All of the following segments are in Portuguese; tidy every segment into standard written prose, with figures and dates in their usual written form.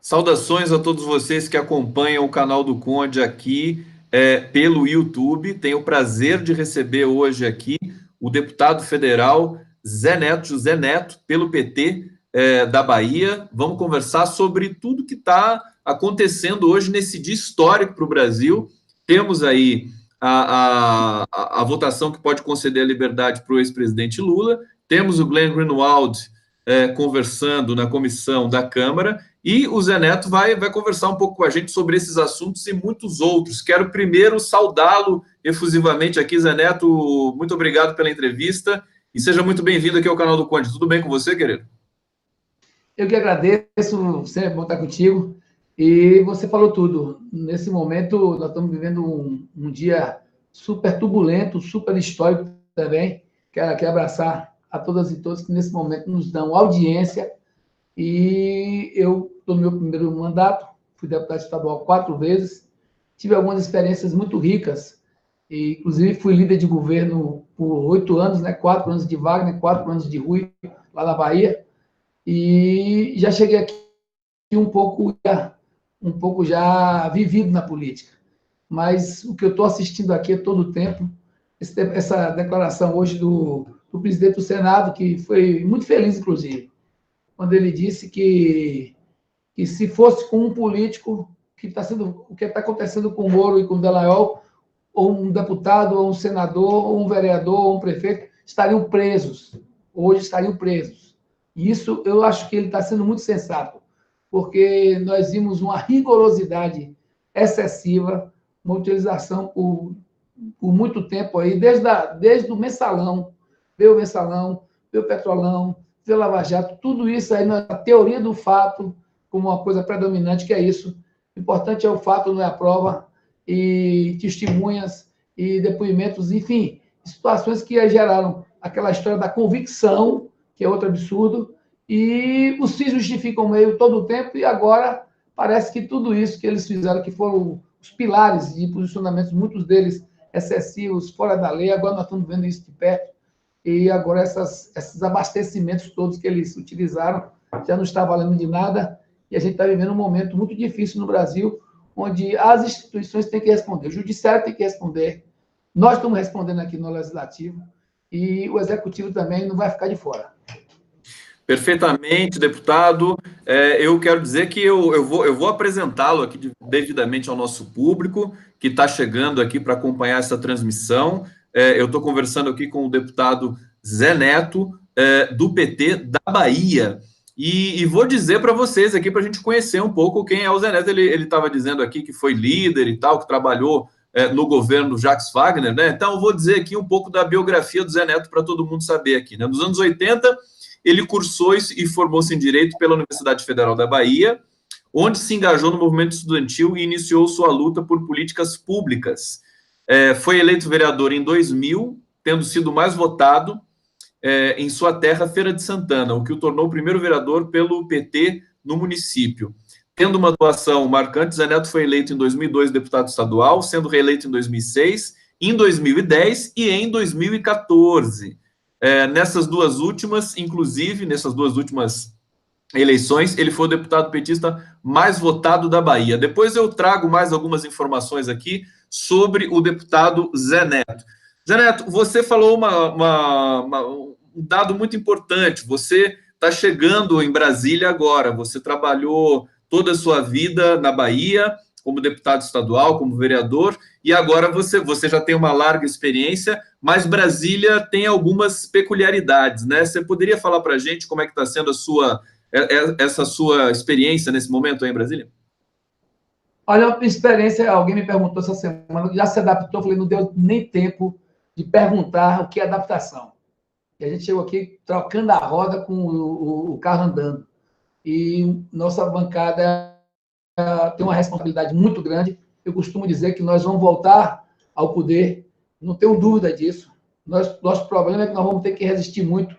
Saudações a todos vocês que acompanham o canal do Conde aqui pelo YouTube. Tenho o prazer de receber hoje aqui o deputado federal Zé Neto, José Neto, pelo PT da Bahia. Vamos conversar sobre tudo que está acontecendo hoje nesse dia histórico para o Brasil. Temos aí a votação que pode conceder a liberdade para o ex-presidente Lula. Temos o Glenn Greenwald conversando na comissão da Câmara. E o Zé Neto vai conversar um pouco com a gente sobre esses assuntos e muitos outros. Quero primeiro saudá-lo efusivamente aqui, Zé Neto. Muito obrigado pela entrevista e seja muito bem-vindo aqui ao canal do Conde. Tudo bem com você, querido? Eu que agradeço, sempre é bom estar contigo. E você falou tudo. Nesse momento, nós estamos vivendo um dia super turbulento, super histórico também. Quero abraçar a todas e todos que nesse momento nos dão audiência. E eu estou no meu primeiro mandato, fui deputado estadual 4 vezes, tive algumas experiências muito ricas, e, inclusive fui líder de governo por 8 anos, 4 anos de Wagner, 4 anos de Rui, lá na Bahia, e já cheguei aqui um pouco já vivido na política. Mas o que eu estou assistindo aqui todo o tempo, essa declaração hoje do presidente do Senado, que foi muito feliz, inclusive, quando ele disse que se fosse com um político, o que está acontecendo com o Moro e com o Dallagnol, ou um deputado, ou um senador, ou um vereador, ou um prefeito, estariam presos. Hoje estariam presos. E isso eu acho que ele está sendo muito sensato, porque nós vimos uma rigorosidade excessiva, uma utilização por muito tempo aí, desde o mensalão, veio o mensalão, veio o petrolão, veio o Lava Jato, tudo isso aí na teoria do fato, como uma coisa predominante, que é isso. O importante é o fato, não é a prova, e testemunhas, e depoimentos, enfim, situações que geraram aquela história da convicção, que é outro absurdo, e os se justificam meio todo o tempo, e agora parece que tudo isso que eles fizeram, que foram os pilares de posicionamentos, muitos deles excessivos, fora da lei, agora nós estamos vendo isso de perto, e agora esses abastecimentos todos que eles utilizaram já não está valendo de nada, e a gente está vivendo um momento muito difícil no Brasil, onde as instituições têm que responder, o judiciário tem que responder, nós estamos respondendo aqui no Legislativo, e o Executivo também não vai ficar de fora. Perfeitamente, deputado. Eu quero dizer que eu vou apresentá-lo aqui devidamente ao nosso público, que está chegando aqui para acompanhar essa transmissão. Eu estou conversando aqui com o deputado Zé Neto, do PT da Bahia. E vou dizer para vocês aqui, para a gente conhecer um pouco quem é o Zé Neto. Ele estava dizendo aqui que foi líder e tal, que trabalhou no governo Jacques Wagner, né? Então, eu vou dizer aqui um pouco da biografia do Zé Neto para todo mundo saber aqui, né? Nos anos 80, ele cursou e formou-se em Direito pela Universidade Federal da Bahia, onde se engajou no movimento estudantil e iniciou sua luta por políticas públicas. Foi eleito vereador em 2000, tendo sido mais votado em sua terra, Feira de Santana, o que o tornou o primeiro vereador pelo PT no município. Tendo uma atuação marcante, Zé Neto foi eleito em 2002 deputado estadual, sendo reeleito em 2006, em 2010 e em 2014. Nessas duas últimas, inclusive, nessas duas últimas eleições, ele foi o deputado petista mais votado da Bahia. Depois eu trago mais algumas informações aqui sobre o deputado Zé Neto. Zé Neto, você falou um dado muito importante. Você está chegando em Brasília agora. Você trabalhou toda a sua vida na Bahia, como deputado estadual, como vereador, e agora você já tem uma larga experiência, mas Brasília tem algumas peculiaridades, né? Você poderia falar para a gente como é que está sendo essa sua experiência nesse momento aí em Brasília? Olha, a experiência, alguém me perguntou essa semana, já se adaptou, falei, não deu nem tempo de perguntar o que é adaptação. E a gente chegou aqui trocando a roda com o carro andando. E nossa bancada tem uma responsabilidade muito grande. Eu costumo dizer que nós vamos voltar ao poder, não tenho dúvida disso. Nosso problema é que nós vamos ter que resistir muito.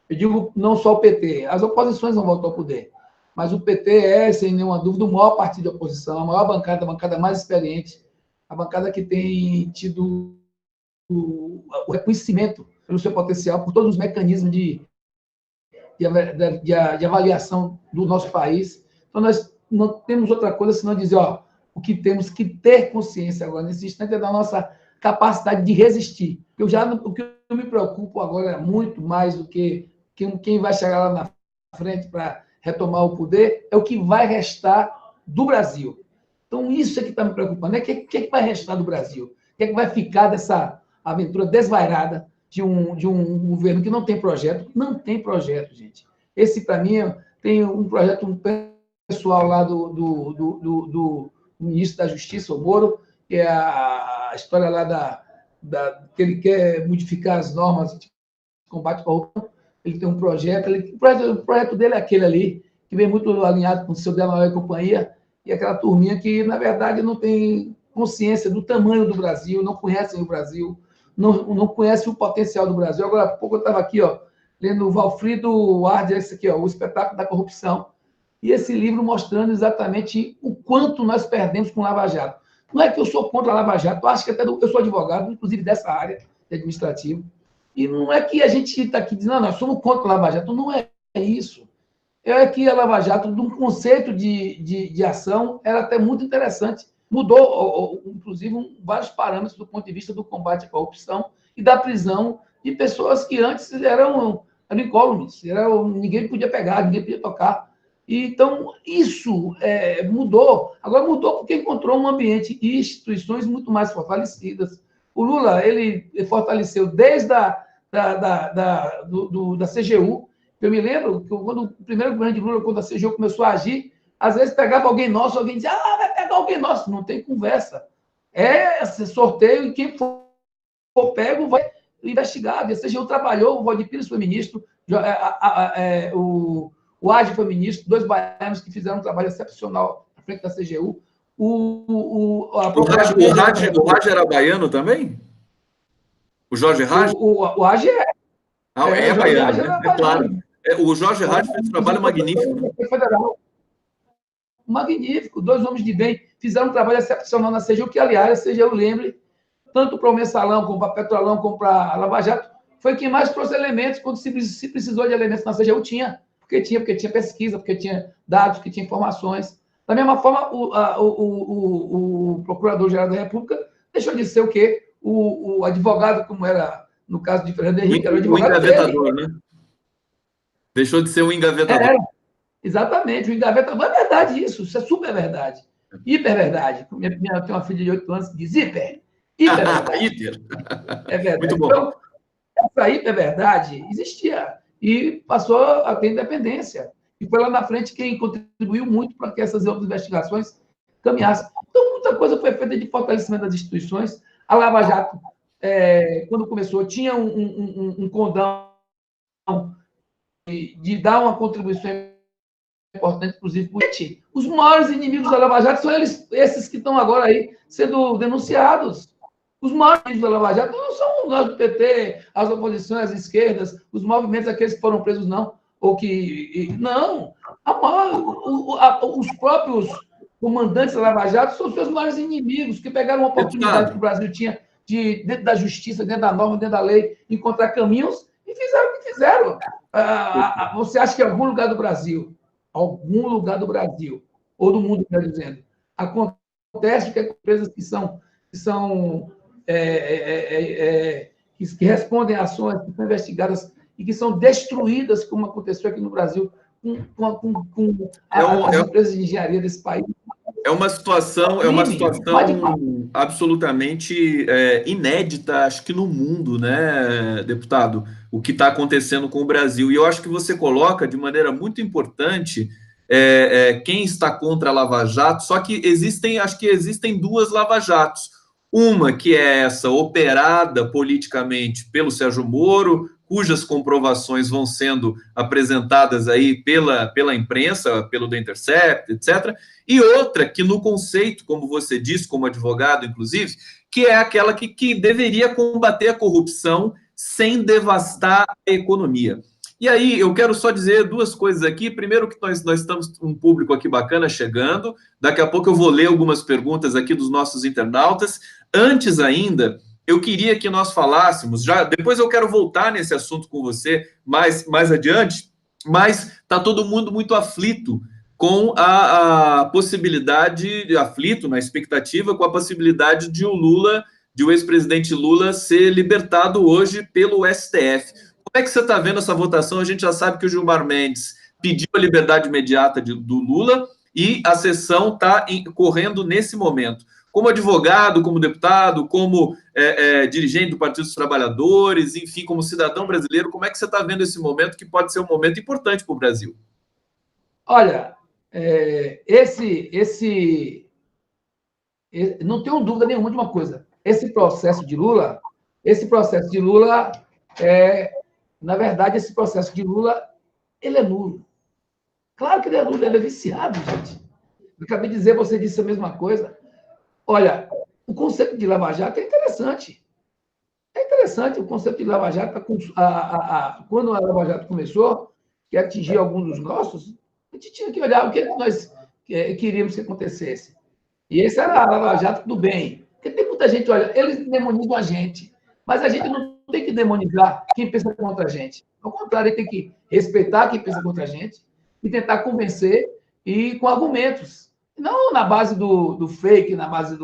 Eu digo não só o PT, as oposições vão voltar ao poder, mas o PT é, sem nenhuma dúvida, o maior partido de oposição, a maior bancada, a bancada mais experiente, a bancada que tem tido o reconhecimento pelo seu potencial, por todos os mecanismos de avaliação do nosso país. Então, nós não temos outra coisa senão dizer, ó, o que temos que ter consciência agora, nesse instante, é da nossa capacidade de resistir. O que eu me preocupo agora é muito mais do que quem vai chegar lá na frente para retomar o poder, é o que vai restar do Brasil. Então, isso é que está me preocupando. O que vai restar do Brasil? O que é que vai ficar dessa aventura desvairada de um governo que não tem projeto? Não tem projeto, gente. Esse, para mim, tem um projeto pessoal lá do ministro da Justiça, o Moro, que é a história lá que ele quer modificar as normas de combate à corrupção. Ele tem um projeto, o projeto dele é aquele ali, que vem muito alinhado com o seu Delamal e companhia, e aquela turminha que, na verdade, não tem consciência do tamanho do Brasil, não conhecem o Brasil, não conhecem o potencial do Brasil. Agora, há pouco eu estava aqui, ó, lendo o Valfrido Ardia, esse aqui, ó, O Espetáculo da Corrupção, e esse livro mostrando exatamente o quanto nós perdemos com o Lava Jato. Não é que eu sou contra a Lava Jato, eu acho que eu sou advogado, inclusive dessa área de administrativo, e não é que a gente está aqui dizendo, não, nós somos contra a Lava Jato, não é isso. É que a Lava Jato, de um conceito de ação, era até muito interessante. Mudou, inclusive, vários parâmetros do ponto de vista do combate à corrupção e da prisão de pessoas que antes eram incólumes, ninguém podia pegar, ninguém podia tocar. Então, isso mudou. Agora mudou porque encontrou um ambiente e instituições muito mais fortalecidas. O Lula, ele fortaleceu desde da CGU. Eu me lembro que quando o primeiro governo de Lula, quando a CGU começou a agir, às vezes pegava alguém nosso, alguém dizia, vai pegar alguém nosso. Não tem conversa. É sorteio e quem for pego vai investigado. A CGU trabalhou, o Valdir Pires foi ministro, o Age foi ministro, 2 baianos que fizeram um trabalho excepcional à frente da CGU. O Raj era baiano também? O Jorge Raj? O Age é. É baiano, né? É claro. O Jorge Raj fez um trabalho magnífico. Federal. Magnífico. 2 homens de bem fizeram um trabalho excepcional na CGU, que, aliás, a CGU, lembre, tanto para o Mensalão, como para a Petrolão, como para a Lava Jato, foi quem mais trouxe elementos, quando se precisou de elementos na CGU, tinha. Porque tinha pesquisa, porque tinha dados, porque tinha informações. Da mesma forma, o Procurador-Geral da República deixou de ser o quê? O advogado, como era no caso de Fernando Henrique, era o advogado engavetador, né? Deixou de ser um engavetador. Exatamente, o engavetador. É verdade isso é super verdade. Hiper verdade. Eu tenho uma filha de 8 anos que diz hiper verdade. É verdade. Muito bom. Então, essa hiper verdade existia e passou a ter independência. E foi lá na frente quem contribuiu muito para que essas outras investigações caminhassem. Então, muita coisa foi feita de fortalecimento das instituições. A Lava Jato, quando começou, tinha um condão de dar uma contribuição importante, inclusive, porque os maiores inimigos da Lava Jato são esses que estão agora aí sendo denunciados. Os maiores inimigos da Lava Jato não são nós do PT, as oposições, as esquerdas, os movimentos, aqueles que foram presos, não. Não. Os próprios comandantes da Lava Jato são os seus maiores inimigos, que pegaram uma oportunidade que o Brasil tinha de, dentro da justiça, dentro da norma, dentro da lei, encontrar caminhos e fizeram o que fizeram. Você acha que em algum lugar do Brasil, ou do mundo, quer dizendo, acontece que empresas que respondem a ações, que são investigadas e que são destruídas, como aconteceu aqui no Brasil, com as empresas de engenharia desse país. É uma situação absolutamente inédita, acho que no mundo, né, deputado, o que está acontecendo com o Brasil. E eu acho que você coloca de maneira muito importante quem está contra a Lava Jato, só que acho que existem 2 Lava Jatos. Uma que é essa operada politicamente pelo Sérgio Moro, cujas comprovações vão sendo apresentadas aí pela imprensa, pelo The Intercept, etc. E outra que no conceito, como você disse, como advogado, inclusive, que é aquela que deveria combater a corrupção sem devastar a economia. E aí, eu quero só dizer 2 coisas aqui. Primeiro que nós estamos um público aqui bacana chegando. Daqui a pouco eu vou ler algumas perguntas aqui dos nossos internautas. Antes ainda, eu queria que nós falássemos, depois eu quero voltar nesse assunto com você mais adiante, mas está todo mundo muito aflito com a possibilidade, aflito na expectativa, com a possibilidade de o ex-presidente Lula ser libertado hoje pelo STF. Como é que você está vendo essa votação? A gente já sabe que o Gilmar Mendes pediu a liberdade imediata do Lula e a sessão está correndo nesse momento. Como advogado, como deputado, como dirigente do Partido dos Trabalhadores, enfim, como cidadão brasileiro, como é que você está vendo esse momento que pode ser um momento importante para o Brasil? Olha, não tenho dúvida nenhuma de uma coisa. Esse processo de Lula, na verdade, esse processo de Lula, ele é nulo. Claro que ele é nulo, ele é viciado, gente. Eu acabei de dizer, você disse a mesma coisa. Olha, o conceito de Lava Jato é interessante. É interessante o conceito de Lava Jato. Quando a Lava Jato começou, que atingia alguns dos nossos, a gente tinha que olhar o que nós queríamos que acontecesse. E esse era a Lava Jato do bem. Porque tem muita gente, olha, eles demonizam a gente, mas a gente não tem que demonizar quem pensa contra a gente. Ao contrário, a gente tem que respeitar quem pensa contra a gente e tentar convencer e com argumentos. Não na base do fake, na base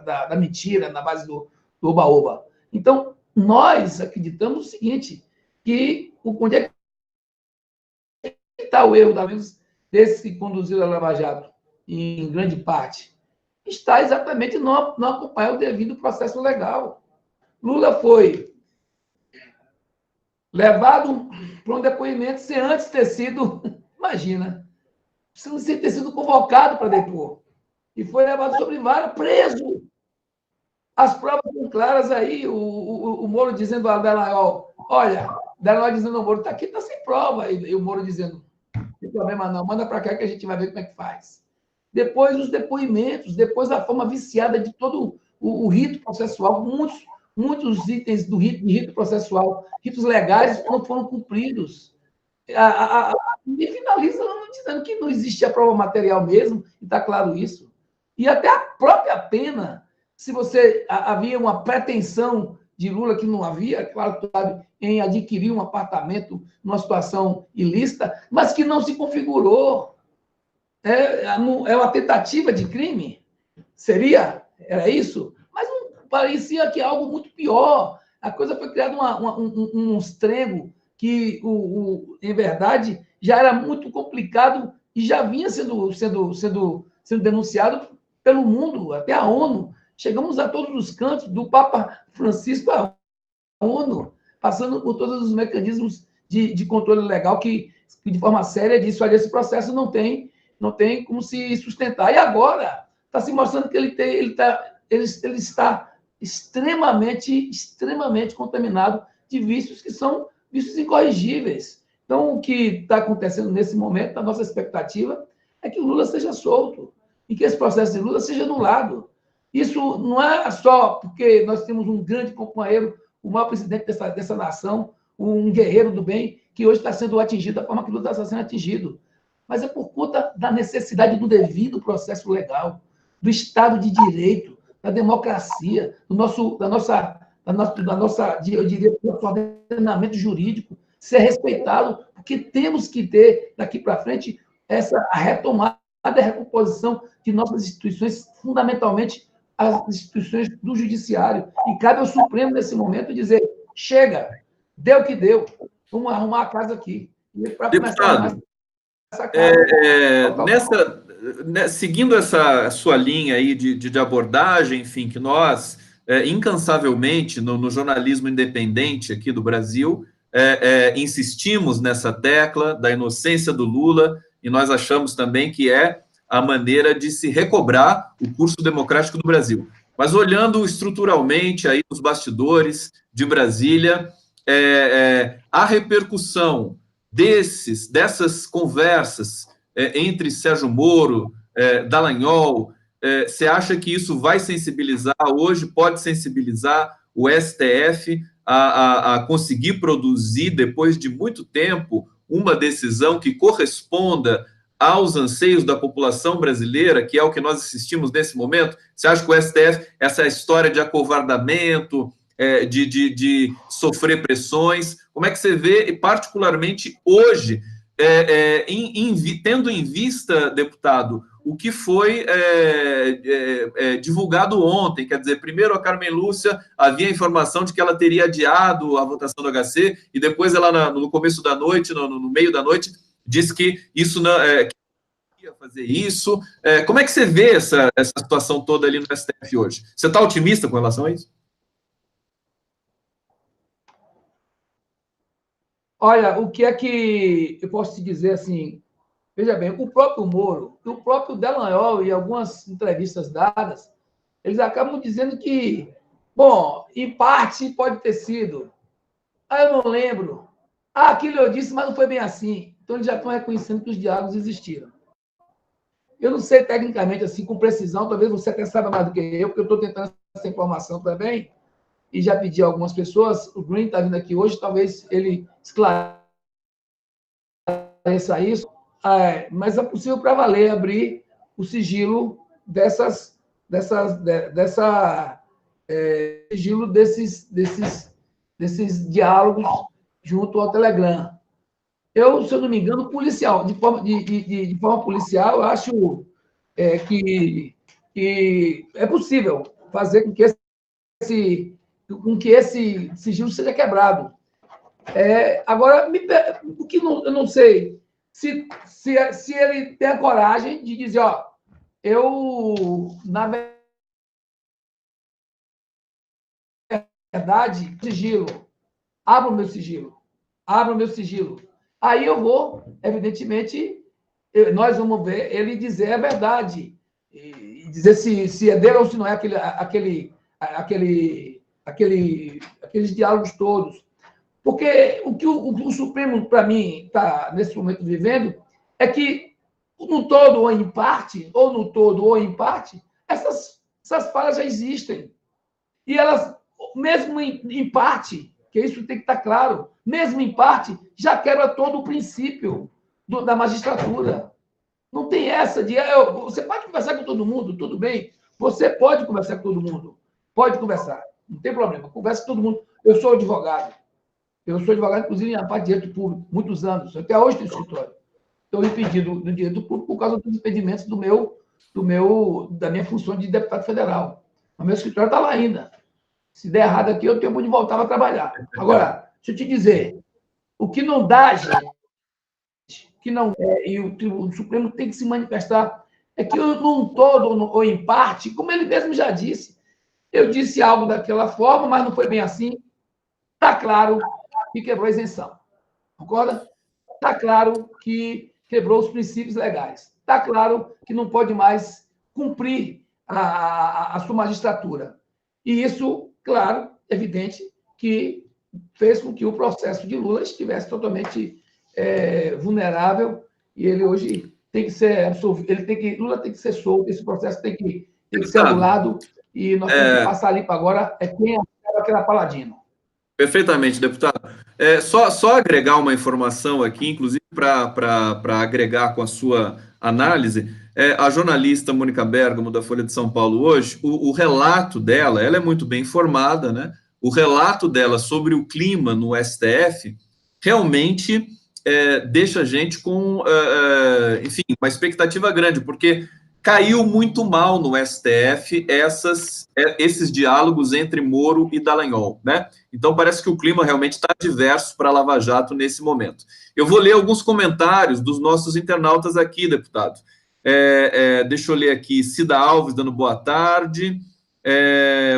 da mentira, na base do oba-oba. Então, nós acreditamos o seguinte, que onde é que está o erro, talvez, desse que conduziu a Lava Jato, em grande parte? Está exatamente não acompanhar o devido processo legal. Lula foi levado para um depoimento sem antes ter sido, imagina, sem ter sido convocado para depor. E foi levado sobre vara, preso. As provas são claras aí. O Moro dizendo a Dallagnol, olha, Dallagnol dizendo ao Moro, está aqui, está sem prova. E o Moro dizendo, não tem problema não, manda para cá que a gente vai ver como é que faz. Depois os depoimentos, depois a forma viciada de todo o rito processual, muitos itens do rito processual, ritos legais, não foram cumpridos. E finaliza dizendo que não existia prova material mesmo, e está claro isso. E até a própria pena, se havia uma pretensão de Lula que não havia, claro, sabe, em adquirir um apartamento numa situação ilícita, mas que não se configurou. É uma tentativa de crime? Era isso? Mas não, parecia que é algo muito pior. A coisa foi criada um estrengo que, em verdade, já era muito complicado e já vinha sendo denunciado pelo mundo, até a ONU. Chegamos a todos os cantos, do Papa Francisco à ONU, passando por todos os mecanismos de controle legal que, de forma séria, disse, olha, esse processo não tem como se sustentar. E agora está se mostrando que ele está extremamente contaminado de vícios que são vícios incorrigíveis. Então, o que está acontecendo nesse momento, a nossa expectativa é que o Lula seja solto e que esse processo de Lula seja anulado. Isso não é só porque nós temos um grande companheiro, o maior presidente dessa nação, um guerreiro do bem, que hoje está sendo atingido da forma que o Lula está sendo atingido, mas é por conta da necessidade do devido processo legal, do Estado de Direito, da democracia, da nossa, eu diria, do nosso ordenamento jurídico ser respeitado, porque temos que ter, daqui para frente, a retomada, a recomposição de nossas instituições, fundamentalmente as instituições do judiciário. E cabe ao Supremo, nesse momento, dizer, chega, deu o que deu, vamos arrumar a casa aqui. Deputado, seguindo essa sua linha aí de abordagem, enfim, que nós, incansavelmente, no jornalismo independente aqui do Brasil, insistimos nessa tecla da inocência do Lula, e nós achamos também que é a maneira de se recobrar o curso democrático do Brasil. Mas olhando estruturalmente aí os bastidores de Brasília, a repercussão dessas conversas entre Sérgio Moro, Dallagnol, você acha que isso vai sensibilizar hoje, pode sensibilizar o STF a conseguir produzir, depois de muito tempo, uma decisão que corresponda aos anseios da população brasileira, que é o que nós assistimos nesse momento? Você acha que o STF, essa história de acovardamento, de sofrer pressões, como é que você vê, e particularmente hoje, tendo em vista, deputado, o que foi divulgado ontem, quer dizer, primeiro a Carmen Lúcia havia a informação de que ela teria adiado a votação do HC, e depois ela, no começo da noite, no meio da noite, disse que isso não que ia fazer isso. Como é que você vê essa situação toda ali no STF hoje? Você está otimista com relação a isso? Olha, o que é que eu posso te dizer assim? Veja bem, o próprio Moro, o próprio Dallagnol e algumas entrevistas dadas, eles acabam dizendo que, bom, em parte pode ter sido. Ah, eu não lembro. Ah, aquilo eu disse, mas não foi bem assim. Então eles já estão reconhecendo que os diálogos existiram. Eu não sei tecnicamente, assim, com precisão, talvez você até saiba mais do que eu, porque eu estou tentando essa informação também, e já pedi a algumas pessoas, o Green está vindo aqui hoje, talvez ele esclareça isso, mas é possível para valer abrir o sigilo sigilo desses diálogos junto ao Telegram. Eu, se eu não me engano, policial, de forma policial, eu acho que é possível fazer com que esse sigilo seja quebrado. Agora, o que eu não sei se ele tem a coragem de dizer, ó, na verdade, abro o meu sigilo. Aí eu vou, evidentemente, nós vamos ver ele dizer a verdade, e dizer se é dele ou se não é aqueles diálogos todos. Porque o que o Supremo, para mim, está nesse momento vivendo é que, no todo ou em parte, essas falhas já existem. E elas, mesmo em parte, que isso tem que estar claro, mesmo em parte, já quebra todo o princípio da magistratura. Não tem essa de. Você pode conversar com todo mundo, tudo bem. Você pode conversar com todo mundo. Pode conversar. Não tem problema. Conversa com todo mundo. Eu sou advogado. Inclusive, na parte de direito público, muitos anos. Até hoje tenho escritório. Estou impedido do direito público por causa dos impedimentos da minha função de deputado federal. O meu escritório está lá ainda. Se der errado aqui, eu tenho onde voltar para trabalhar. Agora, deixa eu te dizer, o que não dá, gente, e o Supremo tem que se manifestar, é que num todo ou em parte, como ele mesmo já disse, eu disse algo daquela forma, mas não foi bem assim. Está claro que quebrou a isenção. Concorda? Está claro que quebrou os princípios legais. Está claro que não pode mais cumprir a sua magistratura. E isso, claro, evidente, que fez com que o processo de Lula estivesse totalmente vulnerável, e ele hoje tem que ser absolvido, Lula tem que ser solto, esse processo tem que ser anulado, e nós temos que passar ali para agora quem é aquela Paladino. Perfeitamente, deputado. Só agregar uma informação aqui, inclusive para agregar com a sua análise, a jornalista Mônica Bergamo, da Folha de São Paulo, hoje, o relato dela, ela é muito bem informada, né? O relato dela sobre o clima no STF realmente deixa a gente com, enfim, uma expectativa grande, porque caiu muito mal no STF esses diálogos entre Moro e Dallagnol, né? Então parece que o clima realmente está adverso para a Lava Jato nesse momento. Eu vou ler alguns comentários dos nossos internautas aqui, deputado. Deixa eu ler aqui, Cida Alves dando boa tarde.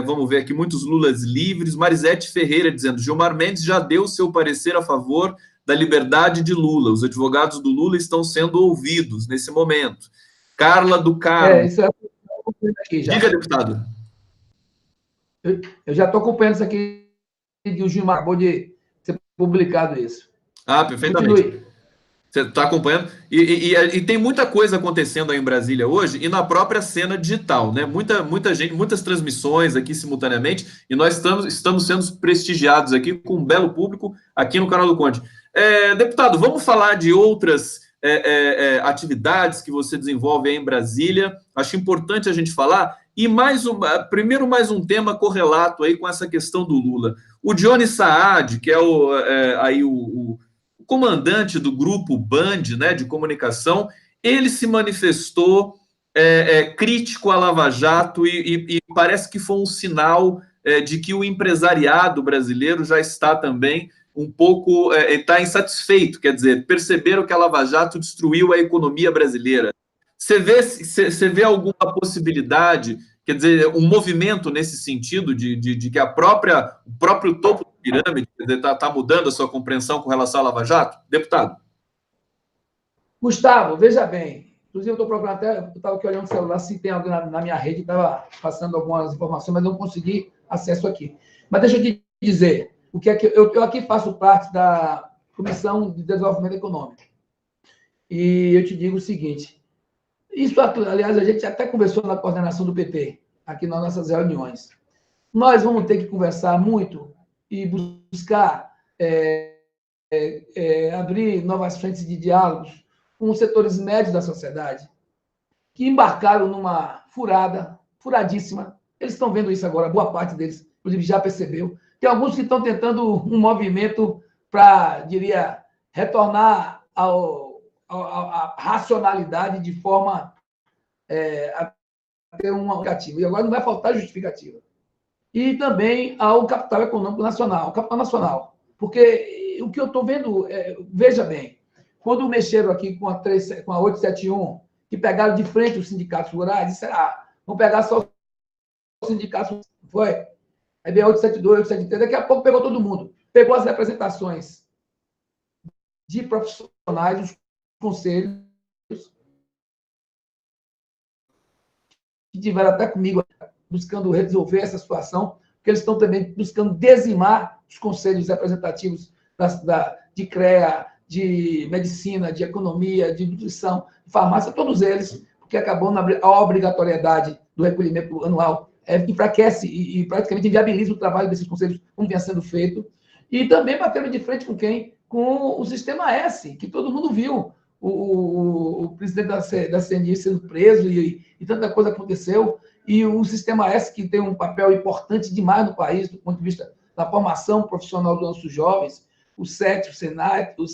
Vamos ver aqui, muitos Lulas livres. Marisete Ferreira dizendo, Gilmar Mendes já deu seu parecer a favor da liberdade de Lula. Os advogados do Lula estão sendo ouvidos nesse momento. Carla do Carmo. Isso aqui já. Diga, deputado. Eu já estou acompanhando isso aqui, que o Gilmar acabou de ser publicado isso. Perfeitamente. Continue. Você está acompanhando? E tem muita coisa acontecendo aí em Brasília hoje e na própria cena digital, né? Muita gente, muitas transmissões aqui simultaneamente, e nós estamos sendo prestigiados aqui com um belo público aqui no canal do Conde. Deputado, vamos falar de outras atividades que você desenvolve aí em Brasília. Acho importante a gente falar. E primeiro mais um tema correlato aí com essa questão do Lula. O Johnny Saad, que é o comandante do grupo Band, né, de comunicação, ele se manifestou crítico à Lava Jato e parece que foi um sinal de que o empresariado brasileiro já está também um pouco está insatisfeito, quer dizer, perceberam que a Lava Jato destruiu a economia brasileira. Você vê alguma possibilidade, quer dizer, um movimento nesse sentido de que o próprio topo da pirâmide está mudando a sua compreensão com relação à Lava Jato? Deputado. Gustavo, veja bem. Inclusive, eu estou procurando até, eu estava aqui olhando o celular, se tem alguém na minha rede, estava passando algumas informações, mas não consegui acesso aqui. Mas deixa eu te dizer, o que é que eu aqui faço parte da Comissão de Desenvolvimento Econômico. E eu te digo o seguinte, isso, aliás, a gente até conversou na coordenação do PT, aqui nas nossas reuniões. Nós vamos ter que conversar muito e buscar abrir novas frentes de diálogos com os setores médios da sociedade, que embarcaram numa furadíssima. Eles estão vendo isso agora, boa parte deles, inclusive, já percebeu. Tem alguns que estão tentando um movimento para, diria, retornar à racionalidade de forma a ter uma justificativa. E agora não vai faltar justificativa. E também ao capital econômico nacional, ao capital nacional. Porque o que eu estou vendo, veja bem, quando mexeram aqui com a 871, que pegaram de frente os sindicatos rurais, disseram, vão pegar só os sindicatos, foi? Aí veio 872, 873, daqui a pouco pegou todo mundo. Pegou as representações de profissionais, os conselhos, que tiveram até comigo buscando resolver essa situação, porque eles estão também buscando dizimar os conselhos representativos de CREA, de medicina, de economia, de nutrição, de farmácia, todos eles, porque acabou a obrigatoriedade do recolhimento anual, enfraquece e praticamente inviabiliza o trabalho desses conselhos, como vinha sendo feito, e também bateram de frente com quem? Com o Sistema S, que todo mundo viu, o presidente da CNI sendo preso e tanta coisa aconteceu, e o Sistema S, que tem um papel importante demais no país, do ponto de vista da formação profissional dos nossos jovens, o SET, o SENAC, o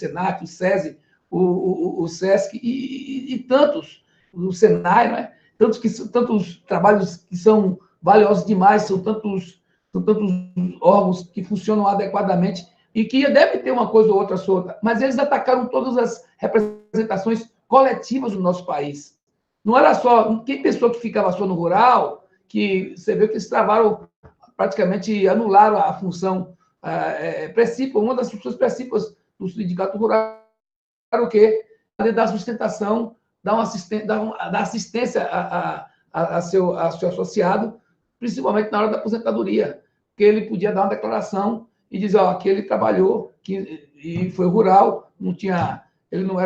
SESI, o SESC e tantos, o SENAI, não é? Tantos trabalhos que são valiosos demais, são tantos órgãos que funcionam adequadamente e que deve ter uma coisa ou outra solta, mas eles atacaram todas as representações coletivas do nosso país. Não era só quem pensou que ficava só no rural, que você vê que eles travaram, praticamente anularam a função principal, uma das funções principais do sindicato rural era o quê? Da sustentação, dar assistência a seu associado, principalmente na hora da aposentadoria, porque ele podia dar uma declaração e dizer, que ele trabalhou e foi rural, ele não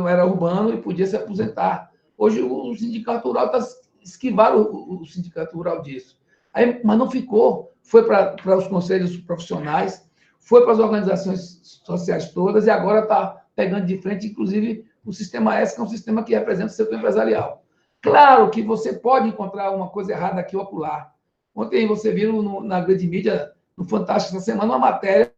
era urbano e podia se aposentar. Hoje o sindicato rural esquivaram o sindicato rural disso. Mas não ficou, foi para os conselhos profissionais, foi para as organizações sociais todas e agora está pegando de frente, inclusive, o Sistema S, que é um sistema que representa o setor empresarial. Claro que você pode encontrar uma coisa errada aqui ou acolá. Ontem você viu na grande mídia, no Fantástico, essa semana, uma matéria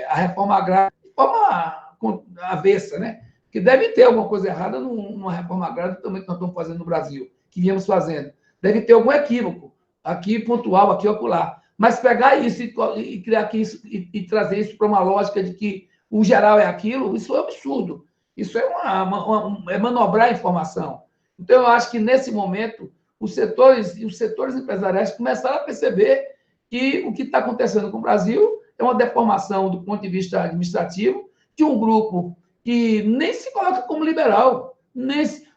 a reforma agrária de forma avessa, né? Que deve ter alguma coisa errada numa reforma agrária também que nós estamos fazendo no Brasil, que viemos fazendo. Deve ter algum equívoco, aqui pontual, aqui ou acolá. Mas pegar isso e criar aqui isso e trazer isso para uma lógica de que o geral é aquilo, isso é um absurdo. Isso é manobrar a informação. Então, eu acho que, nesse momento, os setores empresariais começaram a perceber que o que está acontecendo com o Brasil é uma deformação do ponto de vista administrativo de um grupo que nem se coloca como liberal,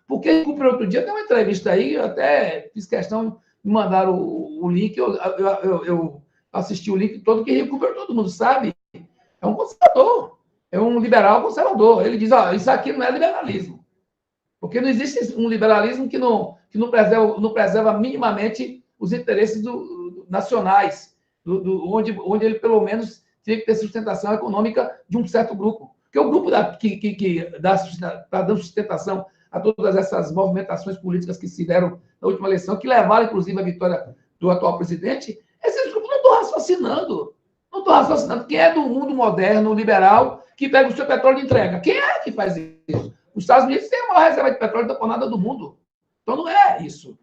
porque outro dia tem uma entrevista aí, eu até fiz questão de mandar o link, eu assisti o link todo, que Recupero todo mundo sabe, é um conservador, é um liberal conservador. Ele diz, isso aqui não é liberalismo, porque não existe um liberalismo que não preserva minimamente os interesses nacionais, onde ele, pelo menos, tem que ter sustentação econômica de um certo grupo. Porque o grupo que está dando sustentação a todas essas movimentações políticas que se deram na última eleição, que levaram, inclusive, à vitória do atual presidente, esses grupos não estão raciocinando. Não estou raciocinando. Quem é do mundo moderno, liberal, que pega o seu petróleo e entrega? Quem é que faz isso? Os Estados Unidos têm a maior reserva de petróleo deponada do mundo. Então, não é isso.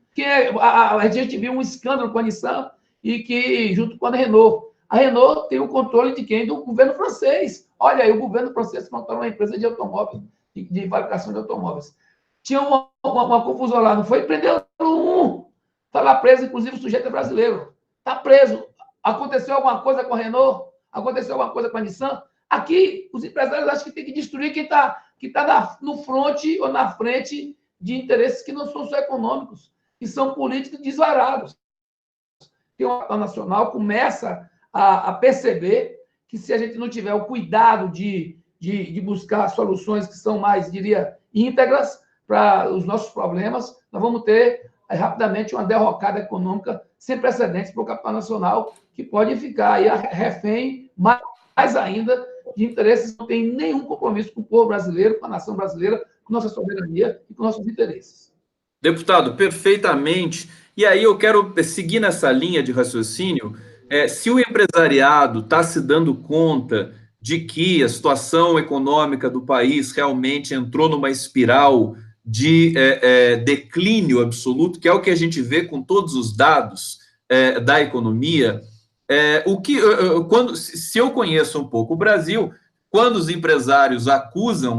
A gente viu um escândalo com a Nissan e que, junto com a Renault, a Renault tem o controle de quem? Do governo francês. Olha aí, o governo francês montou uma empresa de automóveis, de fabricação de automóveis. Tinha uma confusão lá, não foi? Prenderam um. Está lá preso, inclusive o sujeito é brasileiro. Está preso. Aconteceu alguma coisa com a Renault? Aconteceu alguma coisa com a Nissan? Aqui, os empresários acham que tem que destruir quem está no fronte ou na frente de interesses que não são só econômicos, que são políticos desvarados. Que o nacional começa a perceber que se a gente não tiver o cuidado de buscar soluções que são mais, diria, íntegras para os nossos problemas, nós vamos ter rapidamente uma derrocada econômica sem precedentes para o capital nacional, que pode ficar aí refém, mais ainda, de interesses que não têm nenhum compromisso com o povo brasileiro, com a nação brasileira, com nossa soberania e com nossos interesses. Deputado, perfeitamente. E aí eu quero seguir nessa linha de raciocínio. Se o empresariado está se dando conta de que a situação econômica do país realmente entrou numa espiral de declínio absoluto, que é o que a gente vê com todos os dados da economia, se eu conheço um pouco o Brasil, quando os empresários acusam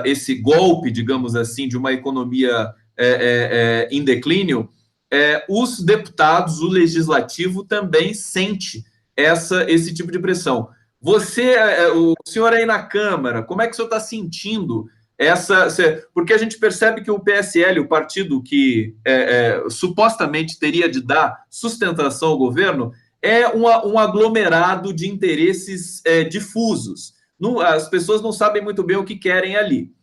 esse golpe, digamos assim, de uma economia em declínio, os deputados, o legislativo também sente esse tipo de pressão. O senhor aí na Câmara, como é que o senhor está sentindo porque a gente percebe que o PSL, o partido que supostamente teria de dar sustentação ao governo, é um aglomerado de interesses difusos. As pessoas não sabem muito bem o que querem ali.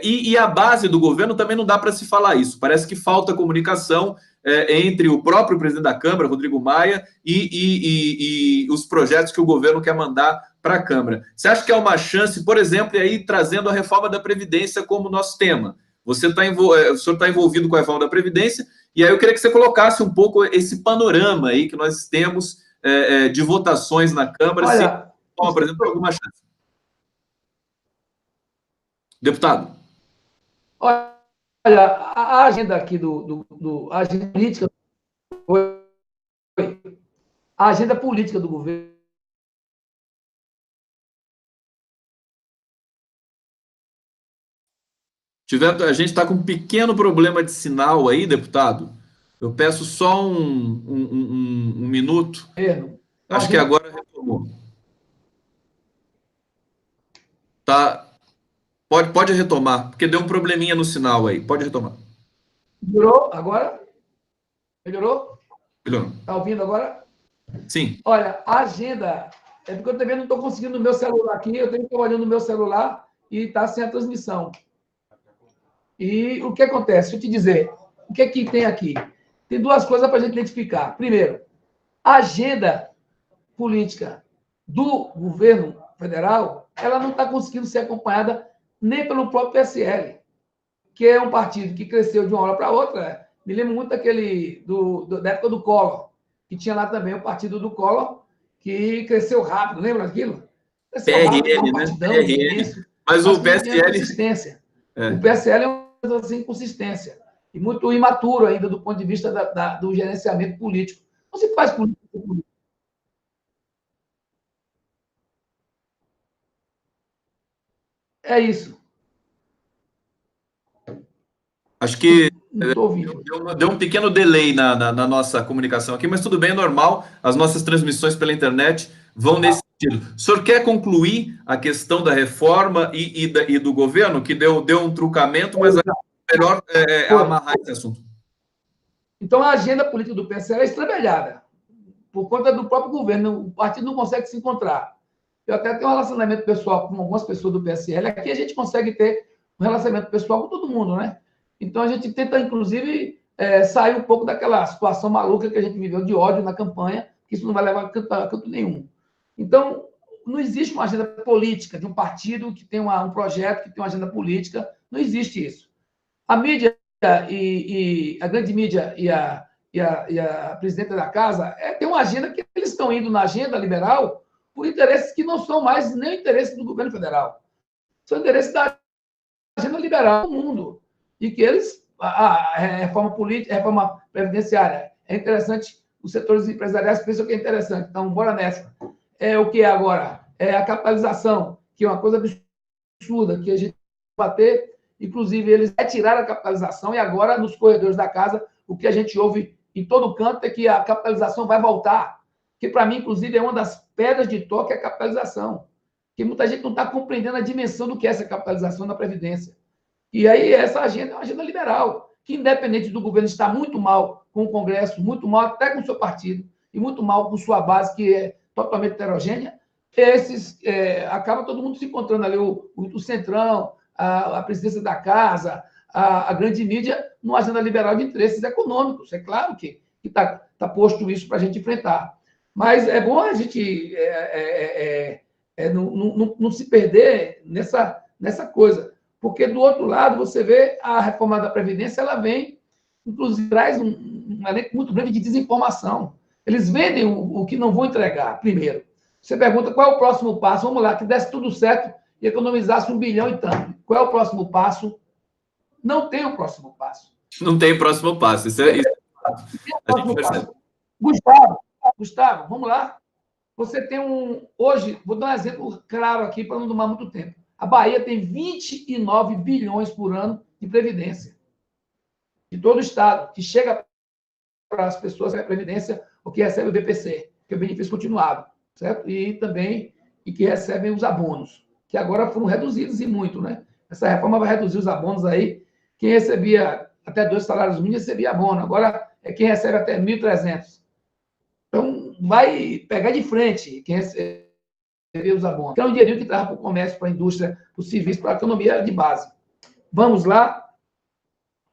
E a base do governo também não dá para se falar isso. Parece que falta comunicação entre o próprio presidente da Câmara, Rodrigo Maia, e os projetos que o governo quer mandar para a Câmara. Você acha que é uma chance, por exemplo, aí trazendo a reforma da Previdência como nosso tema? O senhor está envolvido com a reforma da Previdência, e aí eu queria que você colocasse um pouco esse panorama aí que nós temos de votações na Câmara, Olha, se, por exemplo, alguma chance. Deputado. Olha, a agenda aqui a agenda política, a agenda política do governo. A gente está com um pequeno problema de sinal aí, deputado. Eu peço só um minuto. Acho que agora retomou. Tá. Pode retomar, porque deu um probleminha no sinal aí. Pode retomar. Melhorou agora? Melhorou? Melhorou. Está ouvindo agora? Sim. Olha, a agenda... É porque eu também não estou conseguindo no meu celular aqui, eu tenho que estar olhando no meu celular e está sem a transmissão. E o que acontece? Deixa eu te dizer. O que é que tem aqui? Tem duas coisas para a gente identificar. Primeiro, a agenda política do governo federal, ela não está conseguindo ser acompanhada nem pelo próprio PSL, que é um partido que cresceu de uma hora para outra. Me lembro muito daquele da época do Collor, que tinha lá também o partido do Collor, que cresceu rápido, lembra daquilo? Cresceu rápido, PRL, um partidão imenso, mas o PSL... consistência. O PSL é uma coisa sem consistência e muito imaturo ainda do ponto de vista do gerenciamento político. Não se faz política. É isso. Acho que deu um pequeno delay na nossa comunicação aqui, mas tudo bem, é normal. As nossas transmissões pela internet vão nesse sentido. O senhor quer concluir a questão da reforma e do governo, que deu um trucamento, mas é melhor amarrar esse assunto. Então, a agenda política do PSL é estrambelhada, por conta do próprio governo. O partido não consegue se encontrar. Eu até tenho um relacionamento pessoal com algumas pessoas do PSL. Aqui a gente consegue ter um relacionamento pessoal com todo mundo, né? Então, a gente tenta, inclusive, sair um pouco daquela situação maluca que a gente viveu de ódio na campanha, que isso não vai levar a canto nenhum. Então, não existe uma agenda política de um partido que tem um projeto, que tem uma agenda política. Não existe isso. A mídia e a grande mídia e a presidenta da casa tem uma agenda que eles estão indo na agenda liberal por interesses que não são mais nem interesses do governo federal. São interesses da agenda liberal do mundo. E que eles, a reforma política, a reforma previdenciária, é interessante, os setores empresariais pensam que é interessante, então, bora nessa. O que é agora? É a capitalização, que é uma coisa absurda, que a gente vai bater, inclusive, eles retiraram a capitalização e agora, nos corredores da casa, o que a gente ouve em todo canto é que a capitalização vai voltar, que para mim, inclusive, é uma das pedras de toque a capitalização, que muita gente não está compreendendo a dimensão do que é essa capitalização na Previdência. E aí, essa agenda é uma agenda liberal, que, independente do governo estar muito mal com o Congresso, muito mal até com o seu partido, e muito mal com sua base, que é totalmente heterogênea, acaba todo mundo se encontrando ali, o Centrão, a presidência da Casa, a grande mídia, numa agenda liberal de interesses econômicos. É claro que está posto isso para a gente enfrentar. Mas é bom a gente não se perder nessa coisa. Porque, do outro lado, você vê a reforma da Previdência, ela vem, inclusive, traz um elenco muito grande de desinformação. Eles vendem o que não vão entregar, primeiro. Você pergunta qual é o próximo passo. Vamos lá, que desse tudo certo e economizasse 1 bilhão e tanto. Qual é o próximo passo? Não tem o próximo passo. Não tem próximo passo. Isso a gente percebe. Gustavo, vamos lá. Você tem hoje, vou dar um exemplo claro aqui para não tomar muito tempo. A Bahia tem 29 bilhões por ano de previdência. De todo o Estado, que chega para as pessoas que a Previdência, ou que recebe o BPC, que é o benefício continuado, certo? E também que recebem os abonos, que agora foram reduzidos e muito, né? Essa reforma vai reduzir os abonos aí. Quem recebia até 2 salários mínimos recebia abono. Agora é quem recebe até 1.300. Então, vai pegar de frente quem recebe os abonos. Que é um dinheirinho que traz para o comércio, para a indústria, para o serviço, para a economia de base. Vamos lá.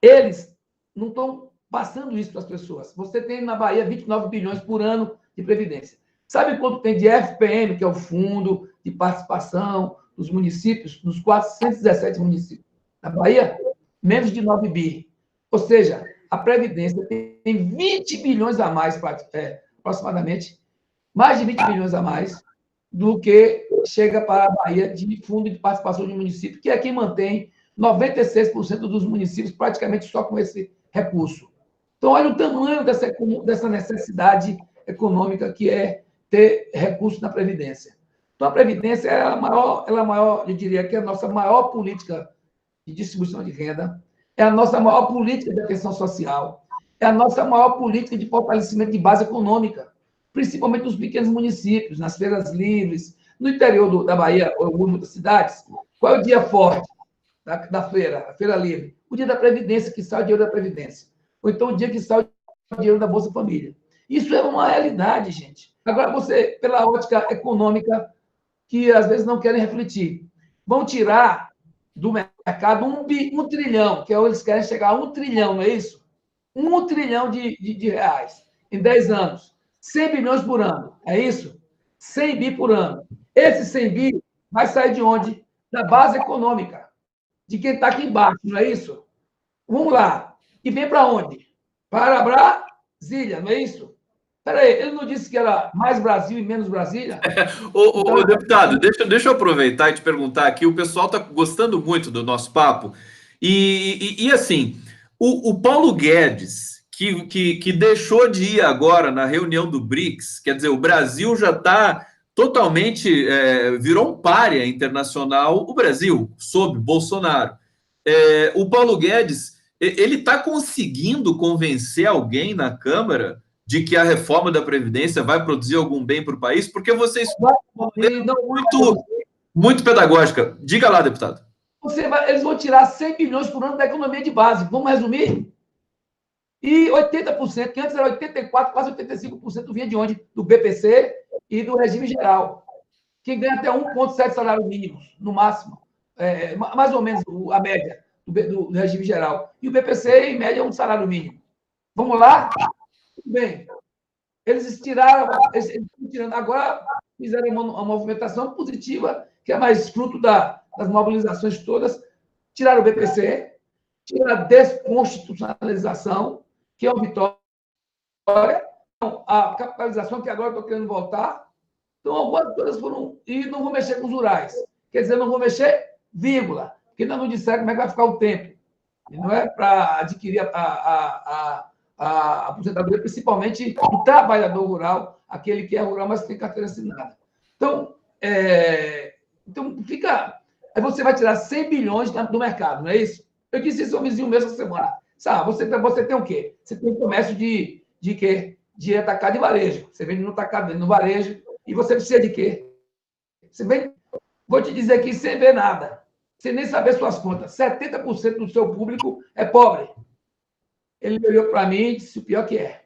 Eles não estão passando isso para as pessoas. Você tem na Bahia 29 bilhões por ano de previdência. Sabe quanto tem de FPM, que é o Fundo de Participação dos municípios, nos 417 municípios da Bahia? Menos de 9 bi. Ou seja, a Previdência tem 20 bilhões a mais, aproximadamente, mais de 20 bilhões a mais do que chega para a Bahia de Fundo de Participação de município, que é quem mantém 96% dos municípios praticamente só com esse recurso. Então, olha o tamanho dessa necessidade econômica que é ter recursos na Previdência. Então, a Previdência é a maior, eu diria que é a nossa maior política de distribuição de renda, é a nossa maior política de atenção social, é a nossa maior política de fortalecimento de base econômica, principalmente nos pequenos municípios, nas feiras livres, no interior da Bahia, ou algumas das cidades. Qual é o dia forte da feira, a feira livre? O dia da Previdência, que sai o dinheiro da Previdência. Ou então o dia que sai o dinheiro da Bolsa Família. Isso é uma realidade, gente. Agora, você, pela ótica econômica, que às vezes não querem refletir, vão tirar do mercado 1 trilhão, que é onde eles querem chegar a 1 trilhão, não é isso? 1 trilhão de reais em 10 anos. 100 bilhões por ano, é isso? 100 bi por ano. Esse 100 bi vai sair de onde? Da base econômica, de quem está aqui embaixo, não é isso? Vamos lá. E vem para onde? Para Brasília, não é isso? Espera aí, ele não disse que era mais Brasil e menos Brasília? Ô, deputado, deixa eu aproveitar e te perguntar aqui. O pessoal está gostando muito do nosso papo. E assim, o Paulo Guedes, que deixou de ir agora na reunião do BRICS, quer dizer, o Brasil já está totalmente, virou um pária internacional, o Brasil, sob Bolsonaro. O Paulo Guedes, ele está conseguindo convencer alguém na Câmara de que a reforma da Previdência vai produzir algum bem para o país? Porque vocês muito pedagógica. Diga lá, deputado. Eles vão tirar 100 bilhões por ano da economia de base. Vamos resumir? E 80%, que antes era 84%, quase 85% vinha de onde? Do BPC e do regime geral. Que ganha até 1,7 salário mínimo, no máximo. Mais ou menos a média do regime geral. E o BPC, em média, é 1 salário mínimo. Vamos lá? Bem, eles tiraram, agora fizeram uma movimentação positiva, que é mais fruto das mobilizações todas, tiraram o BPC, tiraram a desconstitucionalização, que é uma vitória. Então, a capitalização, que agora estou querendo voltar. Então, algumas coisas foram... E não vou mexer com os rurais. Quer dizer, não vou mexer, vírgula. Porque ainda não disseram como é que vai ficar o tempo. E não é para adquirir a aposentadoria, principalmente o trabalhador rural, aquele que é rural, mas tem carteira assinada. Então, fica... Aí você vai tirar 100 bilhões do mercado, não é isso? Eu disse isso ao vizinho meu essa semana. Sabe, você tem o quê? Você tem um comércio de quê? De atacado e varejo. Você vende no atacado, vende no varejo. E você precisa de quê? Você vende... Vou te dizer aqui sem ver nada, sem nem saber suas contas. 70% do seu público é pobre. Ele olhou para mim e disse: o pior que é.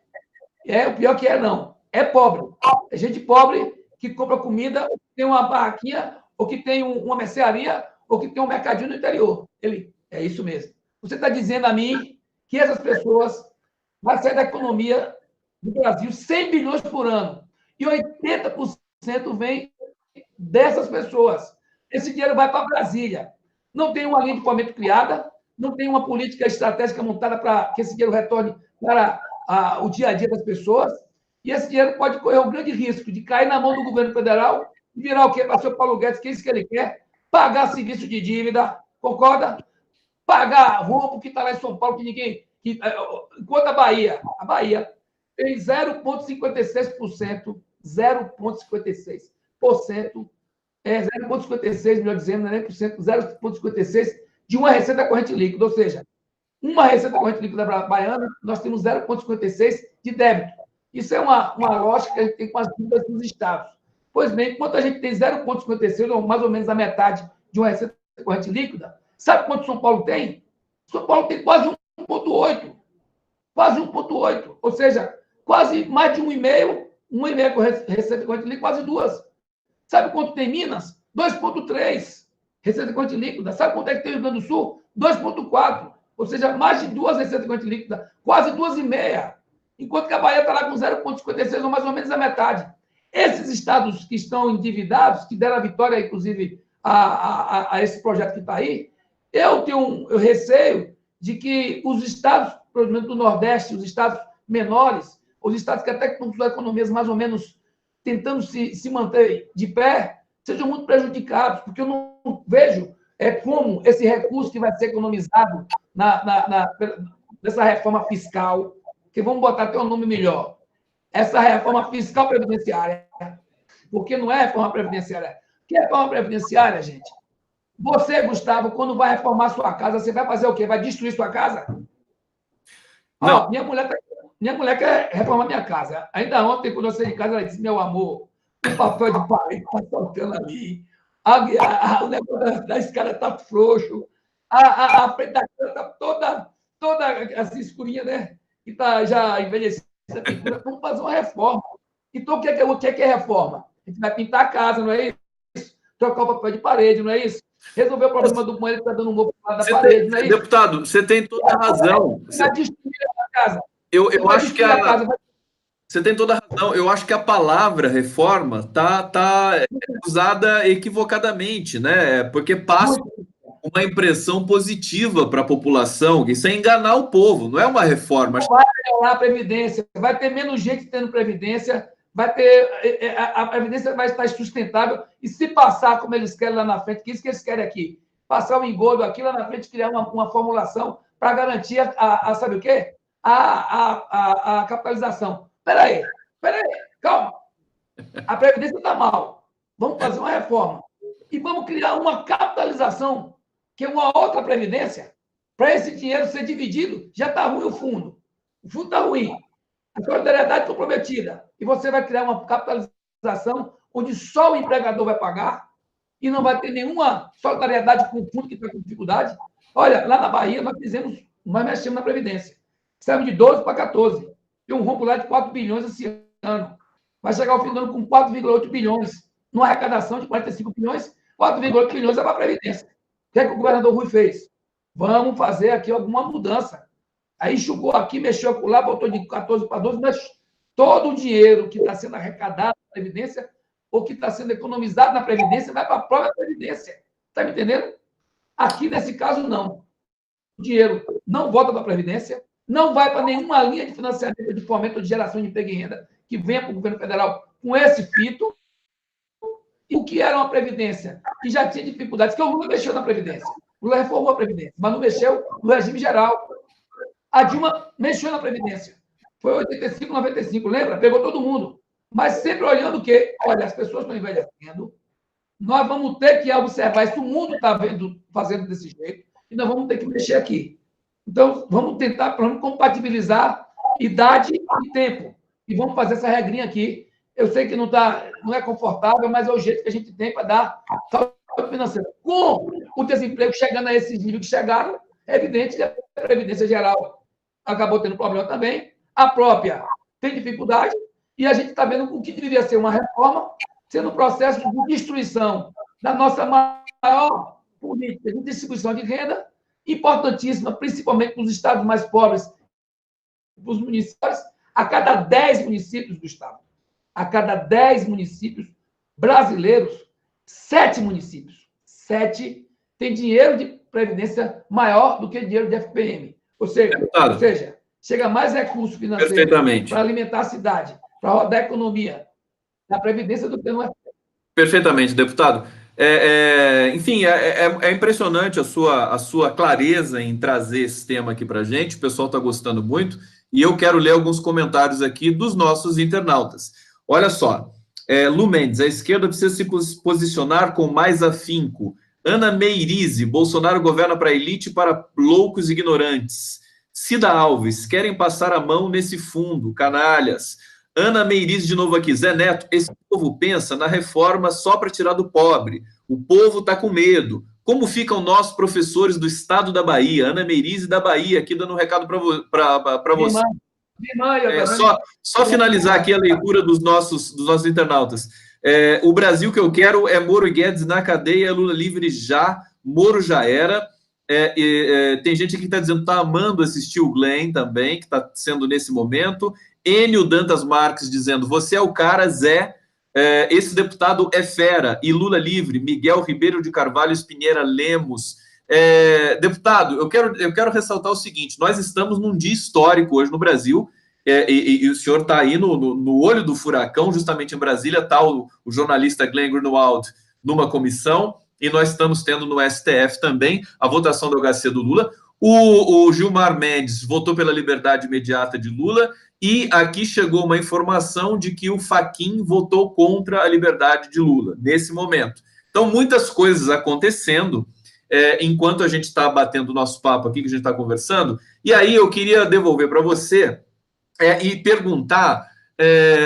O pior que é, não. É pobre. É gente pobre que compra comida, ou que tem uma barraquinha, ou que tem uma mercearia, ou que tem um mercadinho no interior. Ele, é isso mesmo. Você está dizendo a mim que essas pessoas vão sair da economia do Brasil 100 bilhões por ano. E 80% vem dessas pessoas. Esse dinheiro vai para Brasília. Não tem uma linha de fomento criada, não tem uma política estratégica montada para que esse dinheiro retorne para o dia a dia das pessoas. E esse dinheiro pode correr um grande risco de cair na mão do governo federal e virar o quê? Para o seu Paulo Guedes, que é isso que ele quer, pagar serviço de dívida, concorda? Pagar roubo que está lá em São Paulo, que ninguém... enquanto a Bahia tem 0,56%, 0,56%, melhor dizendo, não é nem por cento, 0,56% de uma receita corrente líquida, ou seja, uma receita corrente líquida baiana, nós temos 0,56% de débito. Isso é uma lógica que a gente tem com as dívidas dos estados. Pois bem, enquanto a gente tem 0,56%, ou mais ou menos a metade de uma receita corrente líquida, sabe quanto São Paulo tem? São Paulo tem quase 1,8%. Quase 1,8%. Ou seja, quase mais de 1,5% com receita corrente líquida, quase 2%. Sabe quanto tem Minas? 2,3%. Receita corrente líquida. Sabe quanto é que tem o Rio Grande do Sul? 2,4%. Ou seja, mais de 2 receitas corrente líquida, quase 2,5%. Enquanto que a Bahia está lá com 0,56%, ou mais ou menos a metade. Esses estados que estão endividados, que deram a vitória, inclusive, a esse projeto que está aí, eu tenho receio de que os estados, por exemplo, do Nordeste, os estados menores, os estados que até com suas economias mais ou menos tentando se manter de pé, sejam muito prejudicados, porque eu não vejo como esse recurso que vai ser economizado nessa reforma fiscal, que vamos botar até um nome melhor, essa reforma fiscal previdenciária, porque não é reforma previdenciária. O que é reforma previdenciária, gente? Você, Gustavo, quando vai reformar sua casa, você vai fazer o quê? Vai destruir sua casa? Não. Minha mulher quer reformar minha casa. Ainda ontem, quando eu saí de casa, ela disse: meu amor, o papel de parede está faltando ali, o negócio da escada está frouxo, a frente da casa está toda assim, escurinha, né? Que está já envelhecida. Vamos fazer uma reforma. Então, o que é reforma? A gente vai pintar a casa, não é isso? Trocar o papel de parede, não é isso? Resolver o problema do banheiro que está dando um mofo da parede, não é isso? Deputado, você tem toda a razão. Vai destruir a casa. Eu acho que você tem toda a razão. Eu acho que a palavra reforma tá usada equivocadamente, né? Porque passa uma impressão positiva para a população, isso é enganar o povo, não é uma reforma. Não vai melhorar a Previdência, vai ter menos gente tendo Previdência, a Previdência vai estar sustentável, e se passar como eles querem lá na frente, que isso que eles querem aqui, passar o engodo aqui lá na frente, criar uma formulação para garantir sabe o quê? A capitalização. Espera aí, calma. A Previdência está mal. Vamos fazer uma reforma. E vamos criar uma capitalização, que é uma outra Previdência, para esse dinheiro ser dividido. Já está ruim o fundo. O fundo está ruim. A solidariedade comprometida. E você vai criar uma capitalização onde só o empregador vai pagar e não vai ter nenhuma solidariedade com o fundo que está com dificuldade. Olha, lá na Bahia, nós mexemos na Previdência. Saímos de 12 para 14. Tem um rombo lá de 4 bilhões esse ano. Vai chegar ao fim do ano com 4,8 bilhões. Numa arrecadação de 45 bilhões, 4,8 bilhões é para a Previdência. O que é que o governador Rui fez? Vamos fazer aqui alguma mudança. Aí enxugou aqui, mexeu lá, botou de 14 para 12, mas todo o dinheiro que está sendo arrecadado na Previdência ou que está sendo economizado na Previdência vai para a própria Previdência. Está me entendendo? Aqui, nesse caso, não. O dinheiro não volta para a Previdência, não vai para nenhuma linha de financiamento de fomento de geração de emprego e renda, que venha para o governo federal com esse fito. E o que era uma Previdência que já tinha dificuldades, que o Lula mexeu na Previdência. O Lula reformou a Previdência, mas não mexeu no regime geral. A Dilma mexeu na Previdência. Foi 85, 95, lembra? Pegou todo mundo. Mas sempre olhando o quê? Olha, as pessoas estão envelhecendo, nós vamos ter que observar isso, o mundo está fazendo desse jeito, e nós vamos ter que mexer aqui. Então, vamos tentar compatibilizar idade e tempo. E vamos fazer essa regrinha aqui. Eu sei que não é confortável, mas é o jeito que a gente tem para dar saúde financeira. Com o desemprego chegando a esses níveis que chegaram, é evidente que a Previdência Geral acabou tendo problema também, a própria tem dificuldade, e a gente está vendo o que deveria ser uma reforma, sendo um processo de destruição da nossa maior política de distribuição de renda, importantíssima, principalmente para os estados mais pobres, para os municípios, a cada 10 municípios do estado. A cada 10 municípios brasileiros, 7 municípios, 7 têm dinheiro de previdência maior do que dinheiro de FPM. Ou seja, chega mais recurso financeiro para alimentar a cidade, para rodar a economia da Previdência do que no FPM. Perfeitamente, deputado. Enfim, é impressionante a sua clareza em trazer esse tema aqui para a gente. O pessoal está gostando muito. E eu quero ler alguns comentários aqui dos nossos internautas. Olha só, Lu Mendes, a esquerda precisa se posicionar com mais afinco. Ana Meirize, Bolsonaro governa para a elite e para loucos e ignorantes. Cida Alves, querem passar a mão nesse fundo, canalhas. Ana Meirize de novo aqui. Zé Neto, esse povo pensa na reforma só para tirar do pobre. O povo está com medo. Como ficam nós, professores do estado da Bahia? Ana Meirize da Bahia, aqui dando um recado para você. Só finalizar aqui a leitura dos nossos internautas. O Brasil que eu quero é Moro e Guedes na cadeia, Lula livre já, Moro já era. Tem gente aqui que está dizendo que está amando assistir o Glenn também, que está sendo nesse momento. Enio Dantas Marques dizendo, você é o cara, Zé. Esse deputado é fera. E Lula livre, Miguel Ribeiro de Carvalho Espinheira Lemos. Deputado, eu quero ressaltar o seguinte, nós estamos num dia histórico hoje no Brasil, e o senhor está aí no olho do furacão, justamente em Brasília, está o jornalista Glenn Grunwald numa comissão, e nós estamos tendo no STF também a votação do HC do Lula. O Gilmar Mendes votou pela liberdade imediata de Lula, e aqui chegou uma informação de que o Fachin votou contra a liberdade de Lula, nesse momento. Então, muitas coisas acontecendo, enquanto a gente está batendo o nosso papo aqui, que a gente está conversando, e aí eu queria devolver para você e perguntar,